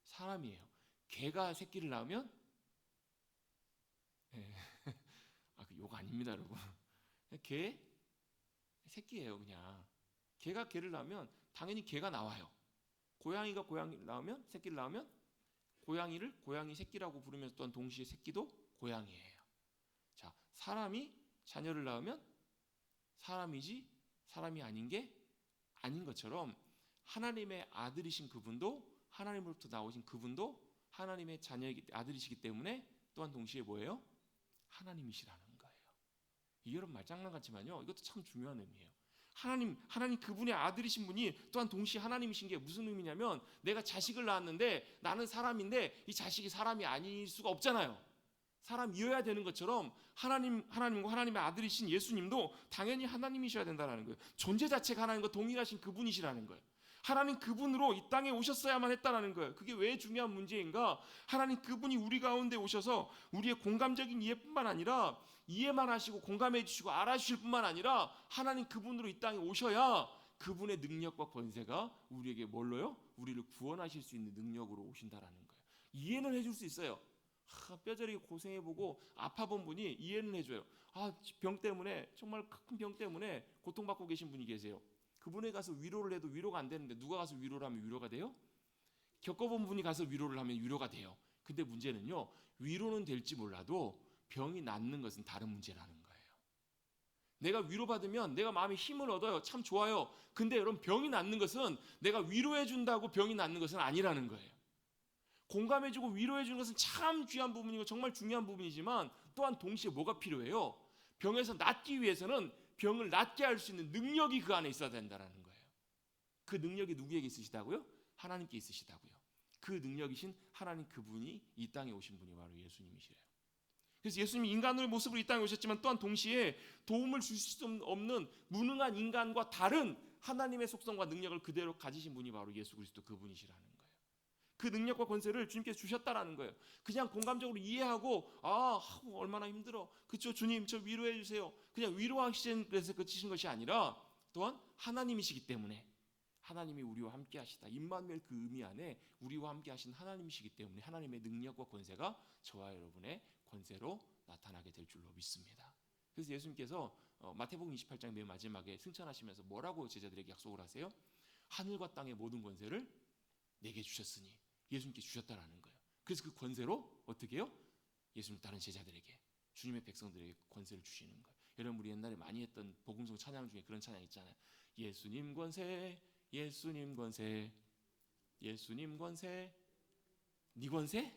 사람이에요. 개가 새끼를 낳으면 욕 아닙니다, 여러분. 개 새끼예요, 그냥. 개가 개를 낳으면 당연히 개가 나와요. 고양이가 고양이를 낳으면 새끼를 낳으면 고양이를 고양이 새끼라고 부르면서 또한 동시에 새끼도 고양이에요. 자, 사람이 자녀를 낳으면 사람이지 사람이 아닌 게 아닌 것처럼 하나님의 아들이신 그분도 하나님으로부터 나오신 그분도 하나님의 아들이시기 때문에 또한 동시에 뭐예요? 하나님이시라는 거예요. 이게 여러분 말장난 같지만요. 이것도 참 중요한 의미예요. 하나님 그분의 아들이신 분이 또한 동시에 하나님이신 게 무슨 의미냐면 내가 자식을 낳았는데 나는 사람인데 이 자식이 사람이 아닐 수가 없잖아요. 사람이어야 되는 것처럼 하나님과 하나님의 아들이신 예수님도 당연히 하나님이셔야 된다는 거예요. 존재 자체가 하나님과 동일하신 그분이시라는 거예요. 하나님 그분으로 이 땅에 오셨어야만 했다는 거예요. 그게 왜 중요한 문제인가? 하나님 그분이 우리 가운데 오셔서 우리의 공감적인 이해뿐만 아니라 이해만 하시고 공감해 주시고 알아주실 뿐만 아니라 하나님 그분으로 이 땅에 오셔야 그분의 능력과 권세가 우리에게 뭘로요? 우리를 구원하실 수 있는 능력으로 오신다라는 거예요. 이해는 해줄 수 있어요. 뼈저리게 고생해보고 아파본 분이 이해는 해줘요. 병 때문에 정말 큰 병 때문에 고통받고 계신 분이 계세요. 그분에 가서 위로를 해도 위로가 안 되는데 누가 가서 위로를 하면 위로가 돼요? 겪어본 분이 가서 위로를 하면 위로가 돼요. 근데 문제는요, 위로는 될지 몰라도 병이 낫는 것은 다른 문제라는 거예요. 내가 위로받으면 내가 마음에 힘을 얻어요. 참 좋아요. 근데 여러분, 병이 낫는 것은 내가 위로해 준다고 병이 낫는 것은 아니라는 거예요. 공감해주고 위로해 주는 것은 참 귀한 부분이고 정말 중요한 부분이지만 또한 동시에 뭐가 필요해요? 병에서 낫기 위해서는 병을 낫게 할 수 있는 능력이 그 안에 있어야 된다는 거예요. 그 능력이 누구에게 있으시다고요? 하나님께 있으시다고요. 그 능력이신 하나님, 그분이 이 땅에 오신 분이 바로 예수님이시래요. 그래서 예수님이 인간의 모습으로 이 땅에 오셨지만 또한 동시에 도움을 주실 수 없는 무능한 인간과 다른 하나님의 속성과 능력을 그대로 가지신 분이 바로 예수 그리스도, 그분이시라는 거예요. 그 능력과 권세를 주님께서 주셨다라는 거예요. 그냥 공감적으로 이해하고 얼마나 힘들어, 그쵸, 주님 저 위로해 주세요, 그냥 위로하시는 데서 그치신 것이 아니라 또한 하나님이시기 때문에, 하나님이 우리와 함께 하시다, 임마누엘, 그 의미 안에 우리와 함께 하신 하나님이시기 때문에 하나님의 능력과 권세가 저와 여러분의 권세로 나타나게 될 줄로 믿습니다. 그래서 예수님께서 마태복음 28장 맨 마지막에 승천하시면서 뭐라고 제자들에게 약속을 하세요? 하늘과 땅의 모든 권세를 내게 주셨으니, 예수님께 주셨다라는 거예요. 그래서 그 권세로 어떻게 해요? 예수님 다른 제자들에게, 주님의 백성들에게 권세를 주시는 거예요. 여러분, 우리 옛날에 많이 했던 복음송 찬양 중에 그런 찬양 있잖아요. 예수님 권세, 예수님 권세, 예수님 권세, 네 권세?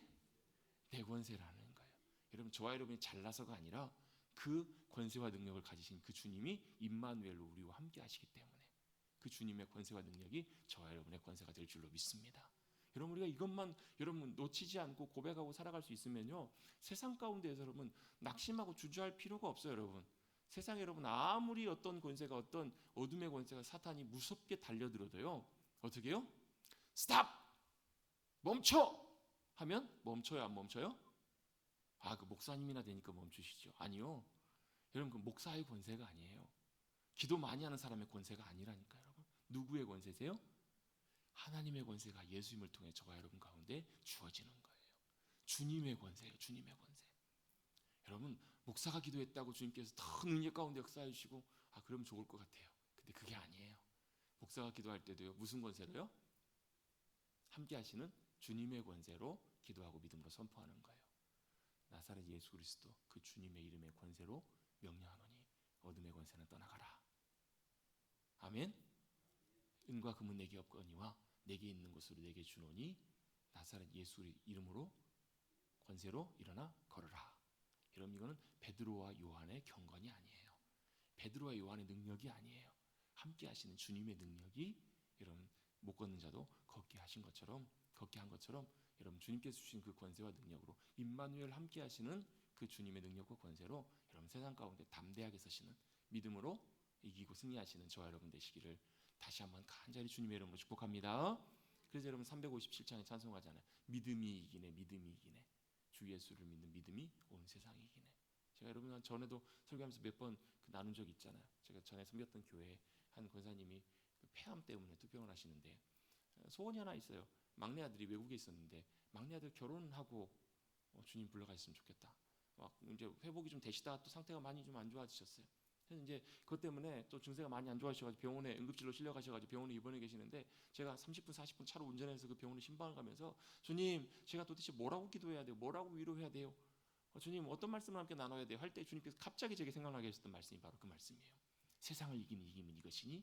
내 권세라는 거예요. 여러분, 저와 여러분이 잘나서가 아니라 그 권세와 능력을 가지신 그 주님이 임마누엘로 우리와 함께 하시기 때문에 그 주님의 권세와 능력이 저와 여러분의 권세가 될 줄로 믿습니다. 여러분, 우리가 이것만 여러분 놓치지 않고 고백하고 살아갈 수 있으면요, 세상 가운데에서 여러분 낙심하고 주저할 필요가 없어요. 여러분, 세상에 여러분 아무리 어떤 권세가, 어떤 어둠의 권세가, 사탄이 무섭게 달려들어도요, 어떻게 해요? 스탑! 멈춰! 하면 멈춰요, 안 멈춰요? 그 목사님이나 되니까 멈추시죠. 아니요, 여러분, 그 목사의 권세가 아니에요. 기도 많이 하는 사람의 권세가 아니라니까요. 여러분, 누구의 권세세요? 하나님의 권세가 예수님을 통해 저와 여러분 가운데 주어지는 거예요. 주님의 권세예요. 주님의 권세. 여러분, 목사가 기도했다고 주님께서 더 능력 가운데 역사해 주시고 그럼 좋을 것 같아요. 근데 그게 아니에요. 목사가 기도할 때도요, 무슨 권세로요? 함께 하시는 주님의 권세로 기도하고 믿음으로 선포하는 거예요. 나사렛 예수 그리스도, 그 주님의 이름의 권세로 명령하노니 어둠의 권세는 떠나가라. 아멘. 은과 금은 내게 없거니와 내게 있는 것으로 내게 주노니 나사렛 예수 이름으로 권세로 일어나 걸어라. 여러분, 이거는 베드로와 요한의 경건이 아니에요. 베드로와 요한의 능력이 아니에요. 함께 하시는 주님의 능력이 여러분 못 걷는 자도 걷게 하신 것처럼, 걷게 한 것처럼 여러분 주님께서 주신 그 권세와 능력으로 임마누엘 함께 하시는 그 주님의 능력과 권세로 여러분 세상 가운데 담대하게 서시는, 믿음으로 이기고 승리하시는 저와 여러분 되시기를 다시 한번 간절히 주님의 이름으로 축복합니다. 그래서 여러분 357장에 찬송하잖아요. 믿음이 이기네, 믿음이 이기네. 주 예수를 믿는 믿음이 온 세상이 이기네. 제가 여러분 전에도 설교하면서 몇 번 나눈 적 있잖아요. 제가 전에 섬겼던 교회에 한 권사님이 그 폐암 때문에 투병을 하시는데 소원이 하나 있어요. 막내 아들이 외국에 있었는데 막내 아들 결혼하고 주님 불러가셨으면 좋겠다. 막 이제 회복이 좀 되시다가 또 상태가 많이 좀 안 좋아지셨어요. 그래서 이제 그것 때문에 또 증세가 많이 안 좋아지셔가지고 병원에 응급실로 실려가셔가지고 병원에 입원해 계시는데 제가 30분 40분 차로 운전해서 그 병원에 신방을 가면서 주님, 제가 도대체 뭐라고 기도해야 돼요? 뭐라고 위로해야 돼요? 주님, 어떤 말씀을 함께 나눠야 돼요? 할 때 주님께서 갑자기 제게 생각나게 하셨던 말씀이 바로 그 말씀이에요. 세상을 이기는 이김은 이것이니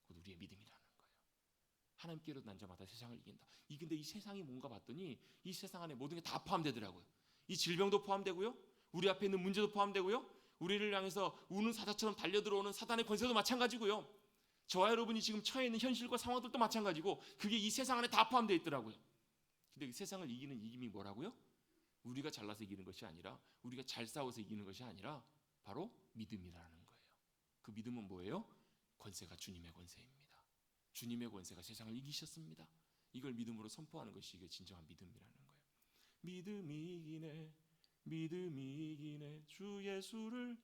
곧 우리의 믿음이라는 거예요. 하나님께로 난 자마다 세상을 이긴다. 근데 이 세상이 뭔가 봤더니 이 세상 안에 모든 게 다 포함되더라고요. 이 질병도 포함되고요, 우리 앞에 있는 문제도 포함되고요, 우리를 향해서 우는 사자처럼 달려들어오는 사단의 권세도 마찬가지고요, 저와 여러분이 지금 처해 있는 현실과 상황들도 마찬가지고, 그게 이 세상 안에 다 포함되어 있더라고요. 근데 이 세상을 이기는 이김이 뭐라고요? 우리가 잘나서 이기는 것이 아니라, 우리가 잘 싸워서 이기는 것이 아니라 바로 믿음이라는 거예요. 그 믿음은 뭐예요? 권세가 주님의 권세입니다. 주님의 권세가 세상을 이기셨습니다. 이걸 믿음으로 선포하는 것이 이게 진정한 믿음이라는 거예요. 믿음이 이기네, 믿음이 이기네, 주 예수를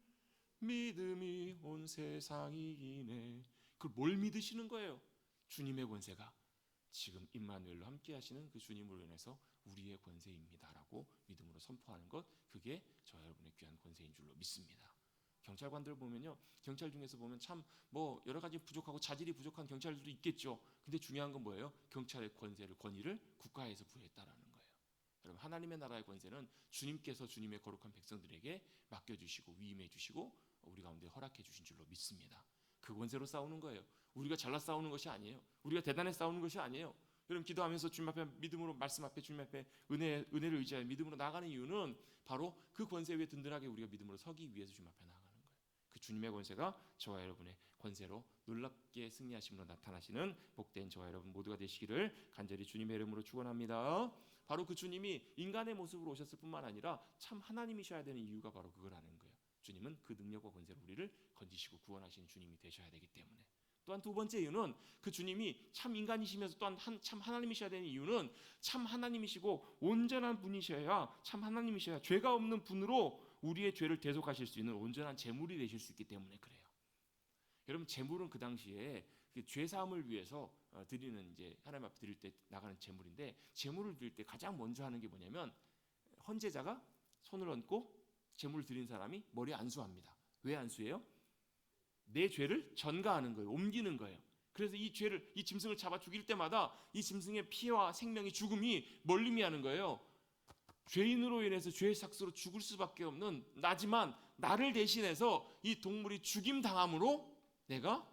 믿음이 온 세상이 이기네. 그걸 뭘 믿으시는 거예요? 주님의 권세가 지금 임마누엘로 함께 하시는 그 주님으로 인해서 우리의 권세입니다라고 믿음으로 선포하는 것, 그게 저와 여러분의 귀한 권세인 줄로 믿습니다. 경찰관들 보면요, 경찰 중에서 보면 참 뭐 여러 가지 부족하고 자질이 부족한 경찰들도 있겠죠. 근데 중요한 건 뭐예요? 경찰의 권위를 국가에서 부여했다라는 거예요. 여러분, 하나님의 나라의 권세는 주님께서 주님의 거룩한 백성들에게 맡겨주시고 위임해 주시고 우리 가운데 허락해 주신 줄로 믿습니다. 그 권세로 싸우는 거예요. 우리가 잘나 싸우는 것이 아니에요. 우리가 대단해 싸우는 것이 아니에요. 여러분 기도하면서 주님 앞에 믿음으로 말씀 앞에 주님 앞에 은혜를 의지하여 믿음으로 나가는 이유는 바로 그 권세 위에 든든하게 우리가 믿음으로 서기 위해서 주님 앞에 나가는 거예요. 그 주님의 권세가 저와 여러분의 권세로 놀랍게 승리하심으로 나타나시는 복된 저와 여러분 모두가 되시기를 간절히 주님의 이름으로 축원합니다. 바로 그 주님이 인간의 모습으로 오셨을 뿐만 아니라 참 하나님이셔야 되는 이유가 바로 그거라는 거예요. 주님은 그 능력과 권세로 우리를 건지시고 구원하시는 주님이 되셔야 되기 때문에. 또한 두 번째 이유는 그 주님이 참 인간이시면서 또한 참 하나님이셔야 되는 이유는 참 하나님이시고 온전한 분이셔야 참 하나님이셔야 죄가 없는 분으로 우리의 죄를 대속하실 수 있는 온전한 제물이 되실 수 있기 때문에 그래요. 여러분 제물은 그 당시에 죄 사함을 위해서 드리는 이제 하나님 앞에 드릴 때 나가는 제물인데 제물을 드릴 때 가장 먼저 하는 게 뭐냐면 헌제자가 손을 얹고 제물을 드린 사람이 머리에 안수합니다. 왜 안수해요? 내 죄를 전가하는 거예요. 옮기는 거예요. 그래서 이 짐승을 잡아 죽일 때마다 이 짐승의 피와 생명이 죽음이 멀림이하는 거예요. 죄인으로 인해서 죄의 삭스로 죽을 수밖에 없는 나지만 나를 대신해서 이 동물이 죽임 당함으로 내가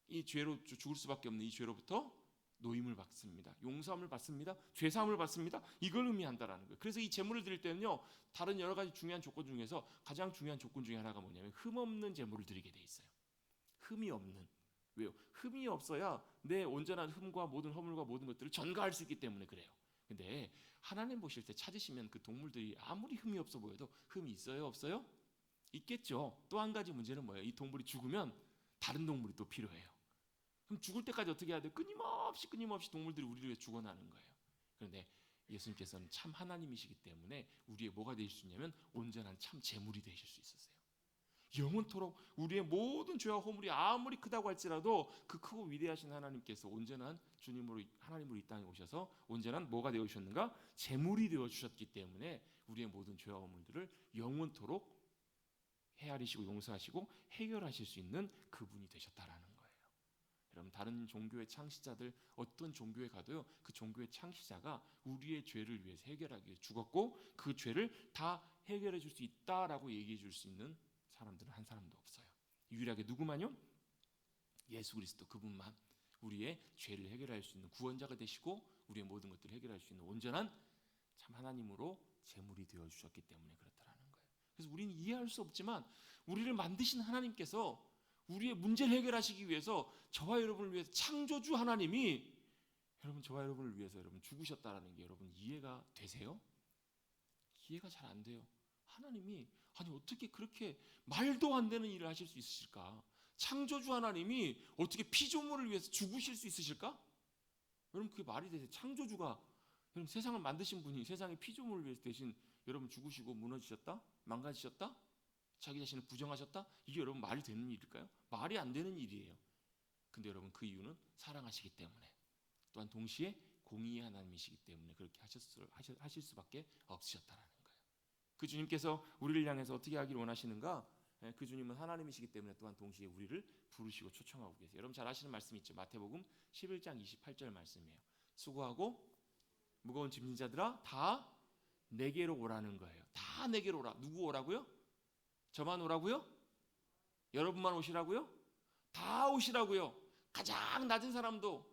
이 죄로 죽을 수밖에 없는 이 죄로부터 노임을 받습니다. 용서함을 받습니다. 죄사함을 받습니다. 이걸 의미한다라는 거예요. 그래서 이 제물을 드릴 때는요. 다른 여러 가지 중요한 조건 중에서 가장 중요한 조건 중에 하나가 뭐냐면 흠 없는 제물을 드리게 돼 있어요. 흠이 없는. 왜요? 흠이 없어야 내 온전한 흠과 모든 허물과 모든 것들을 전가할 수 있기 때문에 그래요. 근데 하나님 보실 때 찾으시면 그 동물들이 아무리 흠이 없어 보여도 흠이 있어요? 없어요? 있겠죠. 또 한 가지 문제는 뭐예요? 이 동물이 죽으면 다른 동물이 또 필요해요. 그럼 죽을 때까지 어떻게 해야 돼요? 끊임없이 동물들이 우리를 위해 죽어나는 거예요. 그런데 예수님께서는 참 하나님이시기 때문에 우리의 뭐가 되실 수 있냐면 온전한 참 제물이 되실 수 있었어요. 영원토록 우리의 모든 죄와 허물이 아무리 크다고 할지라도 그 크고 위대하신 하나님께서 온전한 주님으로 하나님으로 이 땅에 오셔서 온전한 뭐가 되어 주셨는가? 제물이 되어 주셨기 때문에 우리의 모든 죄와 허물들을 영원토록 헤아리시고 용서하시고 해결하실 수 있는 그분이 되셨다라는 거예요. 여러분 다른 종교의 창시자들 어떤 종교에 가도요 그 종교의 창시자가 우리의 죄를 위해서 해결하기 위해 죽었고 그 죄를 다 해결해 줄 수 있다라고 얘기해 줄 수 있는 사람들은 한 사람도 없어요. 유일하게 누구만요? 예수 그리스도 그분만 우리의 죄를 해결할 수 있는 구원자가 되시고 우리의 모든 것들을 해결할 수 있는 온전한 참 하나님으로 제물이 되어 주셨기 때문에 그렇다라는 거예요. 그래서 우리는 이해할 수 없지만 우리를 만드신 하나님께서 우리의 문제를 해결하시기 위해서 저와 여러분을 위해서 창조주 하나님이 여러분 저와 여러분을 위해서 여러분 죽으셨다라는 게 여러분 이해가 되세요? 이해가 잘 안 돼요. 하나님이 아니 어떻게 그렇게 말도 안 되는 일을 하실 수 있으실까? 창조주 하나님이 어떻게 피조물을 위해서 죽으실 수 있으실까? 여러분 그게 말이 되세요? 창조주가 여러분 세상을 만드신 분이 세상의 피조물을 위해서 대신 여러분 죽으시고 무너지셨다? 망가지셨다? 자기 자신을 부정하셨다? 이게 여러분 말이 되는 일일까요? 말이 안 되는 일이에요. 근데 여러분 그 이유는 사랑하시기 때문에 또한 동시에 공의의 하나님이시기 때문에 그렇게 하실 수밖에 없으셨다라는 거예요. 그 주님께서 우리를 향해서 어떻게 하기를 원하시는가? 그 주님은 하나님이시기 때문에 또한 동시에 우리를 부르시고 초청하고 계세요. 여러분 잘 아시는 말씀 있죠? 마태복음 11장 28절 말씀이에요. 수고하고 무거운 짐진 자들아 다 내게로 오라는 거예요. 다 내게로 오라. 누구 오라고요? 저만 오라고요? 여러분만 오시라고요? 다 오시라고요. 가장 낮은 사람도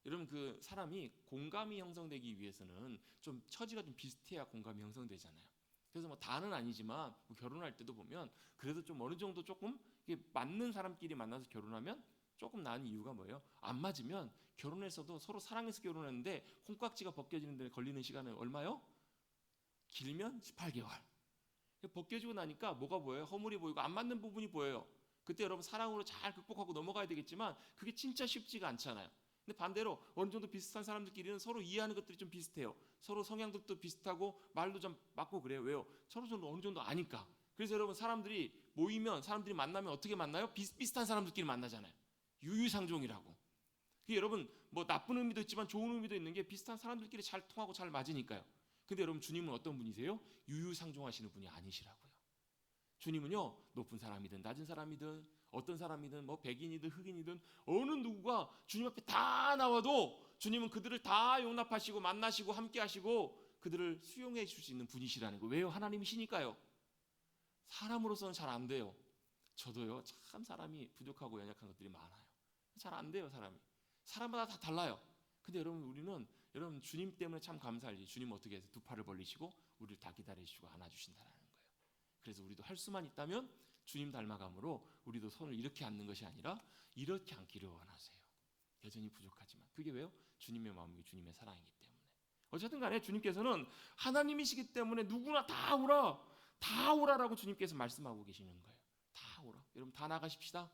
여러분 그 사람이 공감이 형성되기 위해서는 좀 처지가 좀 비슷해야 공감이 형성되잖아요. 그래서 뭐 다는 아니지만 뭐 결혼할 때도 보면 그래도 좀 어느 정도 조금 이게 맞는 사람끼리 만나서 결혼하면 조금 나은 이유가 뭐예요? 안 맞으면 결혼해서도 서로 사랑해서 결혼했는데 콩깍지가 벗겨지는 데 걸리는 시간은 얼마요? 길면 18개월. 벗겨지고 나니까 뭐가 보여요? 허물이 보이고 안 맞는 부분이 보여요. 그때 여러분 사랑으로 잘 극복하고 넘어가야 되겠지만 그게 진짜 쉽지가 않잖아요. 근데 반대로 어느 정도 비슷한 사람들끼리는 서로 이해하는 것들이 좀 비슷해요. 서로 성향도 비슷하고 말도 좀 맞고 그래요. 왜요? 서로 어느 정도 아니까. 그래서 여러분 사람들이 모이면 사람들이 만나면 어떻게 만나요? 비슷비슷한 사람들끼리 만나잖아요. 유유상종이라고. 그게 여러분 뭐 나쁜 의미도 있지만 좋은 의미도 있는 게 비슷한 사람들끼리 잘 통하고 잘 맞으니까요. 근데 여러분 주님은 어떤 분이세요? 유유상종하시는 분이 아니시라고요. 주님은요 높은 사람이든 낮은 사람이든 어떤 사람이든 뭐 백인이든 흑인이든 어느 누구가 주님 앞에 다 나와도 주님은 그들을 다 용납하시고 만나시고 함께 하시고 그들을 수용해 줄 수 있는 분이시라는 거예요. 왜요? 하나님이시니까요. 사람으로서는 잘 안 돼요. 저도요, 참 사람이 부족하고 연약한 것들이 많아요. 잘 안 돼요, 사람이. 사람마다 다 달라요. 근데 여러분, 우리는 여러분 주님 때문에 참 감사하지. 주님 어떻게 해서 두 팔을 벌리시고 우리를 다 기다리시고 안아주신다는 거예요. 그래서 우리도 할 수만 있다면 주님 닮아감으로 우리도 손을 이렇게 앉는 것이 아니라 이렇게 앉기를 원하세요. 여전히 부족하지만 그게 왜요? 주님의 마음이 주님의 사랑이기 때문에. 어쨌든 간에 주님께서는 하나님이시기 때문에 누구나 다 오라, 다 오라라고 주님께서 말씀하고 계시는 거예요. 다 오라. 여러분 다 나가십시다.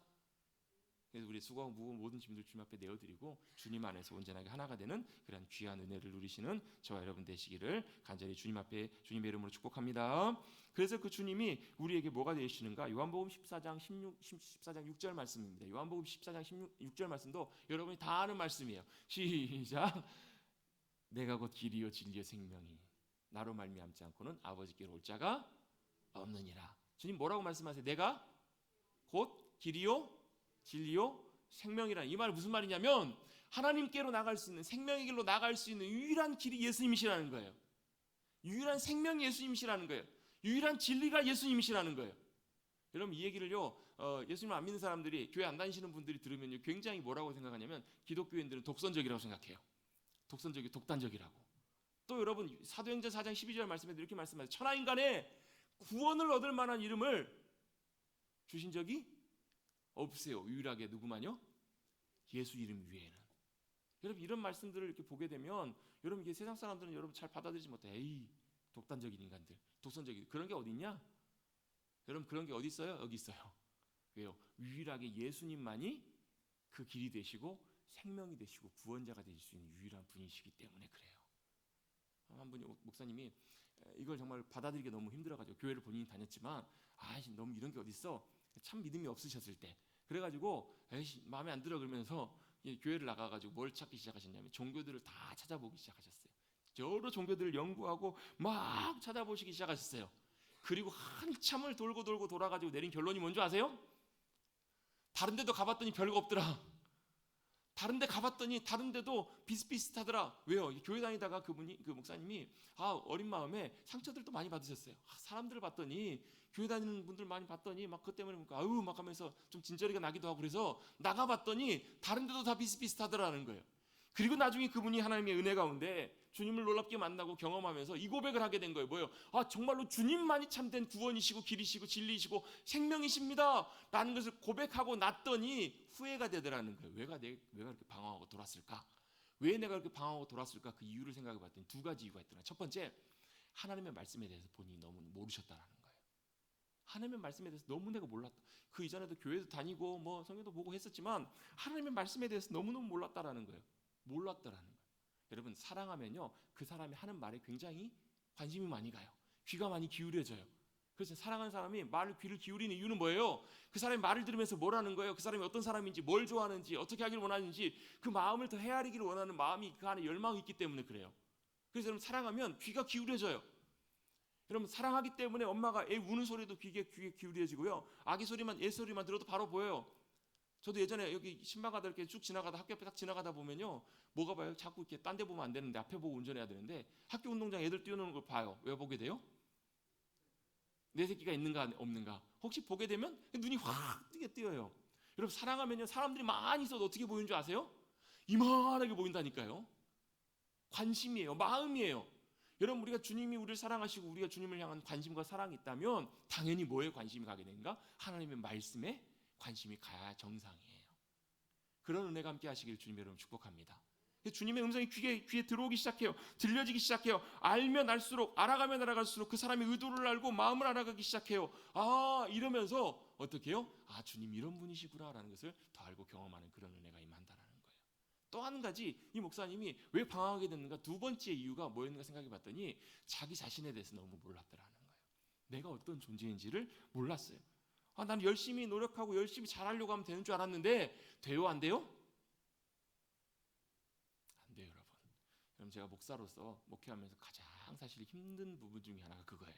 그래서 우리 수고하고 무거운 모든 짐들 주님 앞에 내어드리고 주님 안에서 온전하게 하나가 되는 그런 귀한 은혜를 누리시는 저와 여러분 되시기를 간절히 주님 앞에 주님의 이름으로 축복합니다. 그래서 그 주님이 우리에게 뭐가 되시는가? 요한복음 14장 6절 말씀입니다. 요한복음 14장 6절 말씀도 여러분이 다 아는 말씀이에요. 시작. 내가 곧 길이요 진리요 생명이 나로 말미암지 않고는 아버지께로 올 자가 없느니라. 주님 뭐라고 말씀하세요? 내가 곧 길이요 진리요 생명이라. 이 말 무슨 말이냐면 하나님께로 나갈 수 있는 생명의 길로 나갈 수 있는 유일한 길이 예수님이시라는 거예요. 유일한 생명이 예수님이시라는 거예요. 유일한 진리가 예수님이시라는 거예요. 여러분 이 얘기를요 예수님을 안 믿는 사람들이 교회 안 다니시는 분들이 들으면요 굉장히 뭐라고 생각하냐면 기독교인들은 독선적이라고 생각해요. 독단적이라고. 또 여러분 사도행전 4장 12절 말씀에도 이렇게 말씀하세요. 천하인간의 구원을 얻을 만한 이름을 주신 적이 없어요. 유일하게 누구만요? 예수 이름 위에는. 여러분 이런 말씀들을 이렇게 보게 되면 여러분 이게 세상 사람들은 여러분 잘 받아들이지 못해. 에이 독단적인 인간들, 독선적인 그런 게 어디 있냐? 여러분 그런 게 어디 있어요? 여기 있어요. 왜요? 유일하게 예수님만이 그 길이 되시고 생명이 되시고 구원자가 되실 수 있는 유일한 분이시기 때문에 그래요. 한 분이 목사님이 이걸 정말 받아들이기 너무 힘들어가지고 교회를 본인이 다녔지만 너무 이런 게 어디 있어? 참 믿음이 없으셨을 때 그래가지고 마음에 안 들어 그러면서 교회를 나가가지고 뭘 찾기 시작하셨냐면 종교들을 다 찾아보기 시작하셨어요. 여러 종교들을 연구하고 막 찾아보시기 시작하셨어요. 그리고 한참을 돌고 돌아가지고 내린 결론이 뭔지 아세요? 다른 데도 가봤더니 별거 없더라. 다른 데 가봤더니 다른 데도 비슷비슷하더라. 왜요? 교회 다니다가 그 목사님이 어린 마음에 상처들도 많이 받으셨어요. 사람들을 봤더니 교회 다니는 분들 많이 봤더니 막 그것 때문에 막 하면서 좀 진저리가 나기도 하고 그래서 나가봤더니 다른 데도 다 비슷비슷하더라는 거예요. 그리고 나중에 그분이 하나님의 은혜 가운데 주님을 놀랍게 만나고 경험하면서 이 고백을 하게 된 거예요. 뭐예요? 정말로 주님만이 참된 구원이시고 길이시고 진리이시고 생명이십니다 라는 것을 고백하고 났더니 후회가 되더라는 거예요. 왜가 그렇게 방황하고 돌았을까? 왜 내가 그렇게 방황하고 돌았을까? 그 이유를 생각해 봤더니 두 가지 이유가 있더라. 첫 번째, 하나님의 말씀에 대해서 본인이 너무 모르셨다라는 거예요. 하나님의 말씀에 대해서 너무 내가 몰랐다. 그 이전에도 교회도 다니고 뭐 성경도 보고 했었지만 하나님의 말씀에 대해서 너무너무 몰랐다라는 거예요. 몰랐다라는 거예요. 여러분 사랑하면요 그 사람이 하는 말에 굉장히 관심이 많이 가요. 귀가 많이 기울여져요. 그래서 사랑하는 사람이 귀를 기울이는 이유는 뭐예요? 그 사람이 말을 들으면서 뭐라는 거예요? 그 사람이 어떤 사람인지, 뭘 좋아하는지, 어떻게 하기를 원하는지 그 마음을 더 헤아리기를 원하는 마음이 그 안에 열망이 있기 때문에 그래요. 그래서 여러분 사랑하면 귀가 기울여져요. 여러분 사랑하기 때문에 엄마가 애 우는 소리도 귀에 기울여지고요. 아기 소리만, 애 소리만 들어도 바로 보여요. 저도 예전에 여기 신방가다 이렇게 쭉 지나가다 학교 앞에 딱 지나가다 보면요 뭐가 봐요? 자꾸 이렇게 딴 데 보면 안 되는데 앞에 보고 운전해야 되는데 학교 운동장 애들 뛰어노는 걸 봐요. 왜 보게 돼요? 내 새끼가 있는가 없는가 혹시 보게 되면 눈이 확 뜨게 뜨여요. 여러분 사랑하면요 사람들이 많이 있어도 어떻게 보이는 줄 아세요? 이만하게 보인다니까요. 관심이에요. 마음이에요. 여러분 우리가 주님이 우리를 사랑하시고 우리가 주님을 향한 관심과 사랑이 있다면 당연히 뭐에 관심이 가게 되는가? 하나님의 말씀에 관심이 가야 정상이에요. 그런 은혜가 함께 하시길 주님 여러분 축복합니다. 주님의 음성이 귀에 들어오기 시작해요. 들려지기 시작해요. 알면 알수록 알아가면 알아갈수록 그 사람의 의도를 알고 마음을 알아가기 시작해요. 이러면서 어떻게 해요? 주님 이런 분이시구나 라는 것을 더 알고 경험하는 그런 은혜가 임한다라는 거예요. 또 한 가지 이 목사님이 왜 방황하게 됐는가? 두 번째 이유가 뭐였는가 생각해 봤더니 자기 자신에 대해서 너무 몰랐더라는 거예요. 내가 어떤 존재인지를 몰랐어요. 나는 열심히 노력하고 열심히 잘하려고 하면 되는 줄 알았는데 돼요? 안 돼요? 안 돼요 여러분. 여러분 제가 목사로서 목회하면서 가장 사실 힘든 부분 중에 하나가 그거예요.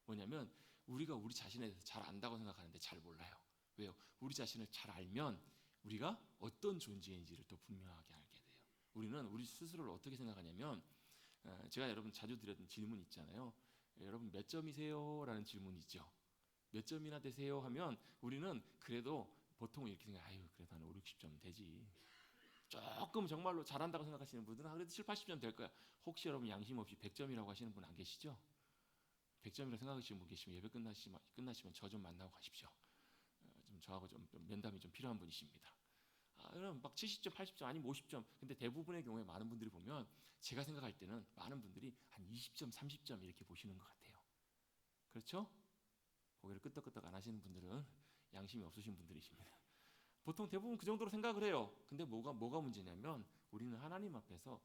뭐냐면 우리가 우리 자신에 대해서 잘 안다고 생각하는데 잘 몰라요. 왜요? 우리 자신을 잘 알면 우리가 어떤 존재인지를 더 분명하게 알게 돼요. 우리는 우리 스스로를 어떻게 생각하냐면 제가 여러분 자주 드렸던 질문 있잖아요. 여러분 몇 점이세요? 라는 질문 있죠. 몇 점이나 되세요 하면 우리는 그래도 보통 이렇게 생각해요. 아유 그래도 한 5, 60점 되지. 조금 정말로 잘한다고 생각하시는 분들은 그래도 7, 80점 될 거야. 혹시 여러분 양심 없이 100점이라고 하시는 분 안 계시죠? 100점이라고 생각하시는 분 계시면 예배 끝나시면 저 좀 만나고 가십시오. 좀 저하고 좀 면담이 좀 필요한 분이십니다. 그럼 막 70점, 80점 아니면 50점. 근데 대부분의 경우에 많은 분들이 보면 제가 생각할 때는 많은 분들이 한 20점, 30점 이렇게 보시는 것 같아요. 그렇죠? 고개를 끄덕끄덕 안 하시는 분들은 양심이 없으신 분들이십니다. 보통 대부분 그 정도로 생각을 해요. 근데 뭐가 문제냐면 우리는 하나님 앞에서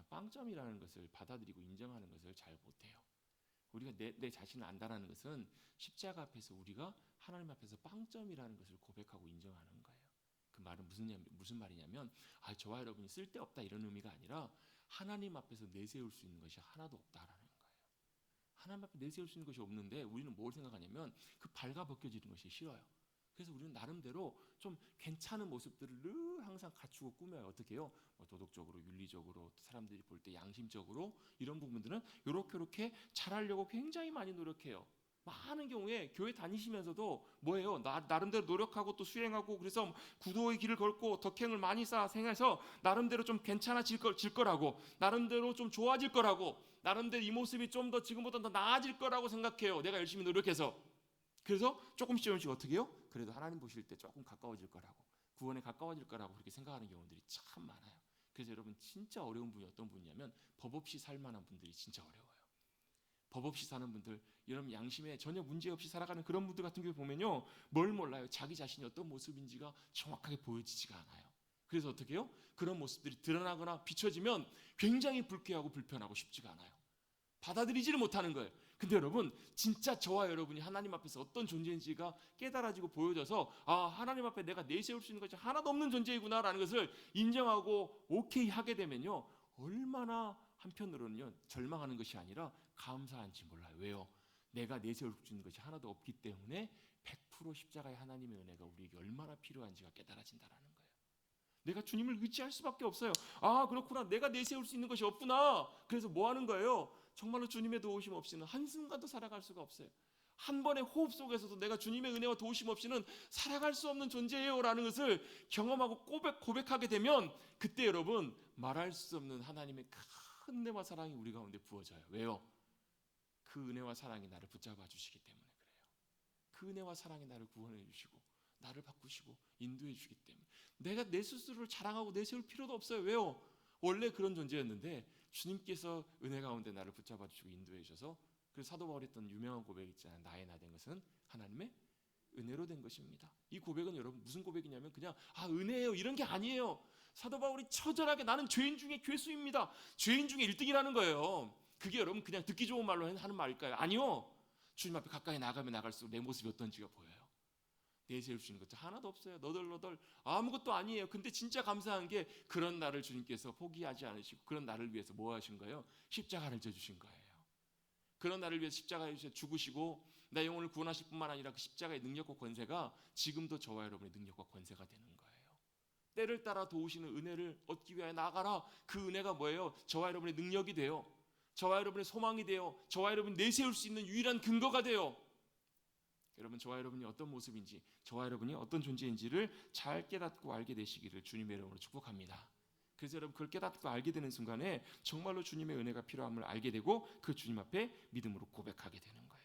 빵점이라는 것을 받아들이고 인정하는 것을 잘 못해요. 우리가 내 자신을 안다라는 것은 십자가 앞에서 우리가 하나님 앞에서 빵점이라는 것을 고백하고 인정하는 거예요. 그 말은 무슨 말이냐면 저와 여러분이 쓸데없다 이런 의미가 아니라 하나님 앞에서 내세울 수 있는 것이 하나도 없다라는 거예요. 하나님 앞에 내세울 수 있는 것이 없는데 우리는 뭘 생각하냐면 그 발가벗겨지는 것이 싫어요. 그래서 우리는 나름대로 좀 괜찮은 모습들을 늘 항상 갖추고 꾸며요. 어떻게 해요? 도덕적으로, 윤리적으로, 사람들이 볼 때 양심적으로 이런 부분들은 이렇게 잘하려고 굉장히 많이 노력해요. 많은 경우에 교회 다니시면서도 뭐예요? 나름대로 노력하고 또 수행하고 그래서 구도의 길을 걸고 덕행을 많이 생해서 나름대로 좀 괜찮아질 거라고 나름대로 좀 좋아질 거라고 나름대로 이 모습이 좀 더 지금보다 더 나아질 거라고 생각해요. 내가 열심히 노력해서. 그래서 조금씩 어떻게 해요? 그래도 하나님 보실 때 조금 가까워질 거라고 구원에 가까워질 거라고 그렇게 생각하는 경우들이 참 많아요. 그래서 여러분 진짜 어려운 분이 어떤 분이냐면 법 없이 살 만한 분들이 진짜 어려워요. 법 없이 사는 분들, 여러분 양심에 전혀 문제 없이 살아가는 그런 분들 같은 경우 보면요, 뭘 몰라요. 자기 자신이 어떤 모습인지가 정확하게 보여지지가 않아요. 그래서 어떻게 해요? 그런 모습들이 드러나거나 비춰지면 굉장히 불쾌하고 불편하고 쉽지가 않아요. 받아들이지를 못하는 거예요. 근데 여러분 진짜 저와 여러분이 하나님 앞에서 어떤 존재인지가 깨달아지고 보여져서 하나님 앞에 내가 내세울 수 있는 것이 하나도 없는 존재이구나라는 것을 인정하고 오케이 하게 되면요, 얼마나 한편으로는요 절망하는 것이 아니라 감사한지 몰라요. 왜요? 내가 내세울 수 있는 것이 하나도 없기 때문에 100% 십자가의 하나님의 은혜가 우리에게 얼마나 필요한지가 깨달아진다라는 거예요. 내가 주님을 의지할 수밖에 없어요. 그렇구나. 내가 내세울 수 있는 것이 없구나. 그래서 뭐 하는 거예요? 정말로 주님의 도우심 없이는 한순간도 살아갈 수가 없어요. 한 번의 호흡 속에서도 내가 주님의 은혜와 도우심 없이는 살아갈 수 없는 존재예요 라는 것을 경험하고 고백하게 되면 그때 여러분 말할 수 없는 하나님의 큰 은혜와 사랑이 우리 가운데 부어져요. 왜요? 그 은혜와 사랑이 나를 붙잡아 주시기 때문에 그래요. 그 은혜와 사랑이 나를 구원해 주시고 나를 바꾸시고 인도해 주기 때문에 내가 내 스스로를 자랑하고 내세울 필요도 없어요. 왜요? 원래 그런 존재였는데 주님께서 은혜 가운데 나를 붙잡아 주시고 인도해 주셔서 그 사도 바울이 했던 유명한 고백 있잖아요. 나의 나 된 것은 하나님의 은혜로 된 것입니다. 이 고백은 여러분 무슨 고백이냐면 그냥 은혜예요 이런 게 아니에요. 사도 바울이 처절하게 나는 죄인 중에 괴수입니다. 죄인 중에 1등이라는 거예요. 그게 여러분 그냥 듣기 좋은 말로 하는 말일까요? 아니요. 주님 앞에 가까이 나가면 나갈수록 내 모습이 어떤지가 보여요. 내세울 수 있는 것도 하나도 없어요. 너덜너덜 아무것도 아니에요. 근데 진짜 감사한 게 그런 나를 주님께서 포기하지 않으시고 그런 나를 위해서 뭐 하신 거예요? 십자가를 져주신 거예요. 그런 나를 위해서 십자가에 죽으시고 내 영혼을 구원하실 뿐만 아니라 그 십자가의 능력과 권세가 지금도 저와 여러분의 능력과 권세가 되는 거예요. 때를 따라 도우시는 은혜를 얻기 위하여 나가라. 그 은혜가 뭐예요? 저와 여러분의 능력이 돼요. 저와 여러분의 소망이 돼요. 저와 여러분이 내세울 수 있는 유일한 근거가 돼요. 여러분 저와 여러분이 어떤 모습인지 저와 여러분이 어떤 존재인지를 잘 깨닫고 알게 되시기를 주님의 이름으로 축복합니다. 그래서 여러분 그걸 깨닫고 알게 되는 순간에 정말로 주님의 은혜가 필요함을 알게 되고 그 주님 앞에 믿음으로 고백하게 되는 거예요.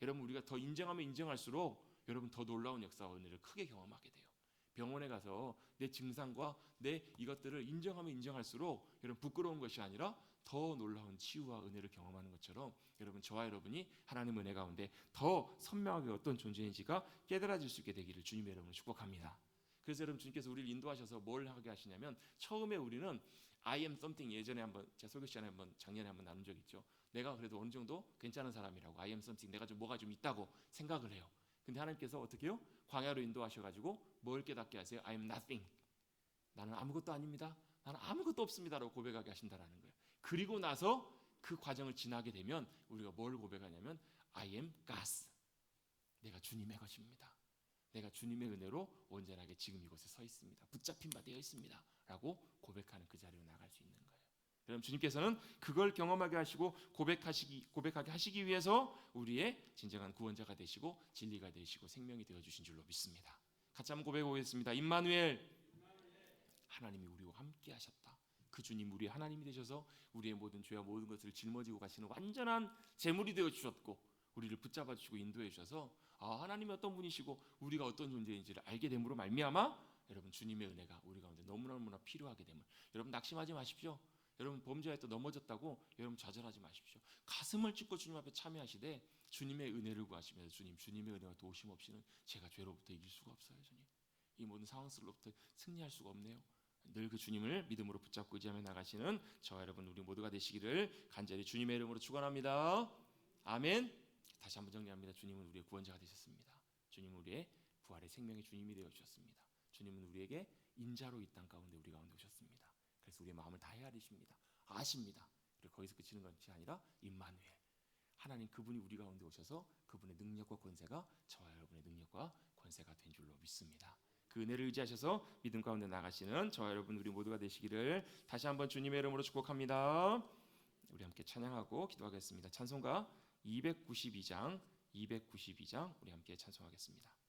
여러분 우리가 더 인정하면 인정할수록 여러분 더 놀라운 역사와 은혜를 크게 경험하게 돼요. 병원에 가서 내 증상과 내 이것들을 인정하면 인정할수록 여러분 부끄러운 것이 아니라 더 놀라운 치유와 은혜를 경험하는 것처럼 여러분 저와 여러분이 하나님 은혜 가운데 더 선명하게 어떤 존재인지가 깨달아질 수 있게 되기를 주님의 이름으로 축복합니다. 그래서 여러분 주님께서 우리를 인도하셔서 뭘 하게 하시냐면 처음에 우리는 I am something 예전에 한번 제가 설교 시간에 작년에 한번 나눈 적 있죠. 내가 그래도 어느 정도 괜찮은 사람이라고 I am something 내가 좀 뭐가 좀 있다고 생각을 해요. 근데 하나님께서 어떻게 해요? 광야로 인도하셔가지고 뭘 깨닫게 하세요? I am nothing. 나는 아무것도 아닙니다. 나는 아무것도 없습니다라고 고백하게 하신다라는 거예요. 그리고 나서 그 과정을 지나게 되면 우리가 뭘 고백하냐면 I am God's. 내가 주님의 것입니다. 내가 주님의 은혜로 온전하게 지금 이곳에 서 있습니다. 붙잡힌 바 되어 있습니다. 라고 고백하는 그 자리로 나갈 수 있는 거예요. 여러분 주님께서는 그걸 경험하게 하시고 고백하게 하시기 위해서 우리의 진정한 구원자가 되시고 진리가 되시고 생명이 되어 주신 줄로 믿습니다. 같이 한번 고백해 보겠습니다. 임마누엘, 하나님이 우리와 함께 하셨다. 그 주님 우리의 하나님이 되셔서 우리의 모든 죄와 모든 것을 짊어지고 가시는 완전한 제물이 되어 주셨고 우리를 붙잡아 주시고 인도해 주셔서 하나님이 어떤 분이시고 우리가 어떤 존재인지를 알게 됨으로 말미암아 여러분 주님의 은혜가 우리 가운데 너무나 필요하게 됨을 여러분 낙심하지 마십시오. 여러분 범죄에 또 넘어졌다고 여러분 좌절하지 마십시오. 가슴을 찢고 주님 앞에 참여하시되 주님의 은혜를 구하시면서 주님의 은혜와 도우심 없이는 제가 죄로부터 이길 수가 없어요. 주님 이 모든 상황 속으로부터 승리할 수가 없네요. 늘 그 주님을 믿음으로 붙잡고 의지하며 나가시는 저와 여러분 우리 모두가 되시기를 간절히 주님의 이름으로 축원합니다. 아멘. 다시 한번 정리합니다. 주님은 우리의 구원자가 되셨습니다. 주님은 우리의 부활의 생명의 주님이 되어 주셨습니다. 주님은 우리에게 인자로 이 땅 가운데 우리 가운데 오셨습니다. 그래서 우리의 마음을 다 헤아리십니다. 아십니다. 그리고 거기서 그치는 것이 아니라 임마누엘, 하나님 그분이 우리 가운데 오셔서 그분의 능력과 권세가 저와 여러분의 능력과 권세가 된 줄로 믿습니다. 그 은혜를 의지하셔서 믿음 가운데 나가시는 저와 여러분 우리 모두가 되시기를 다시 한번 주님의 이름으로 축복합니다. 우리 함께 찬양하고 기도하겠습니다. 찬송가 292장 우리 함께 찬송하겠습니다.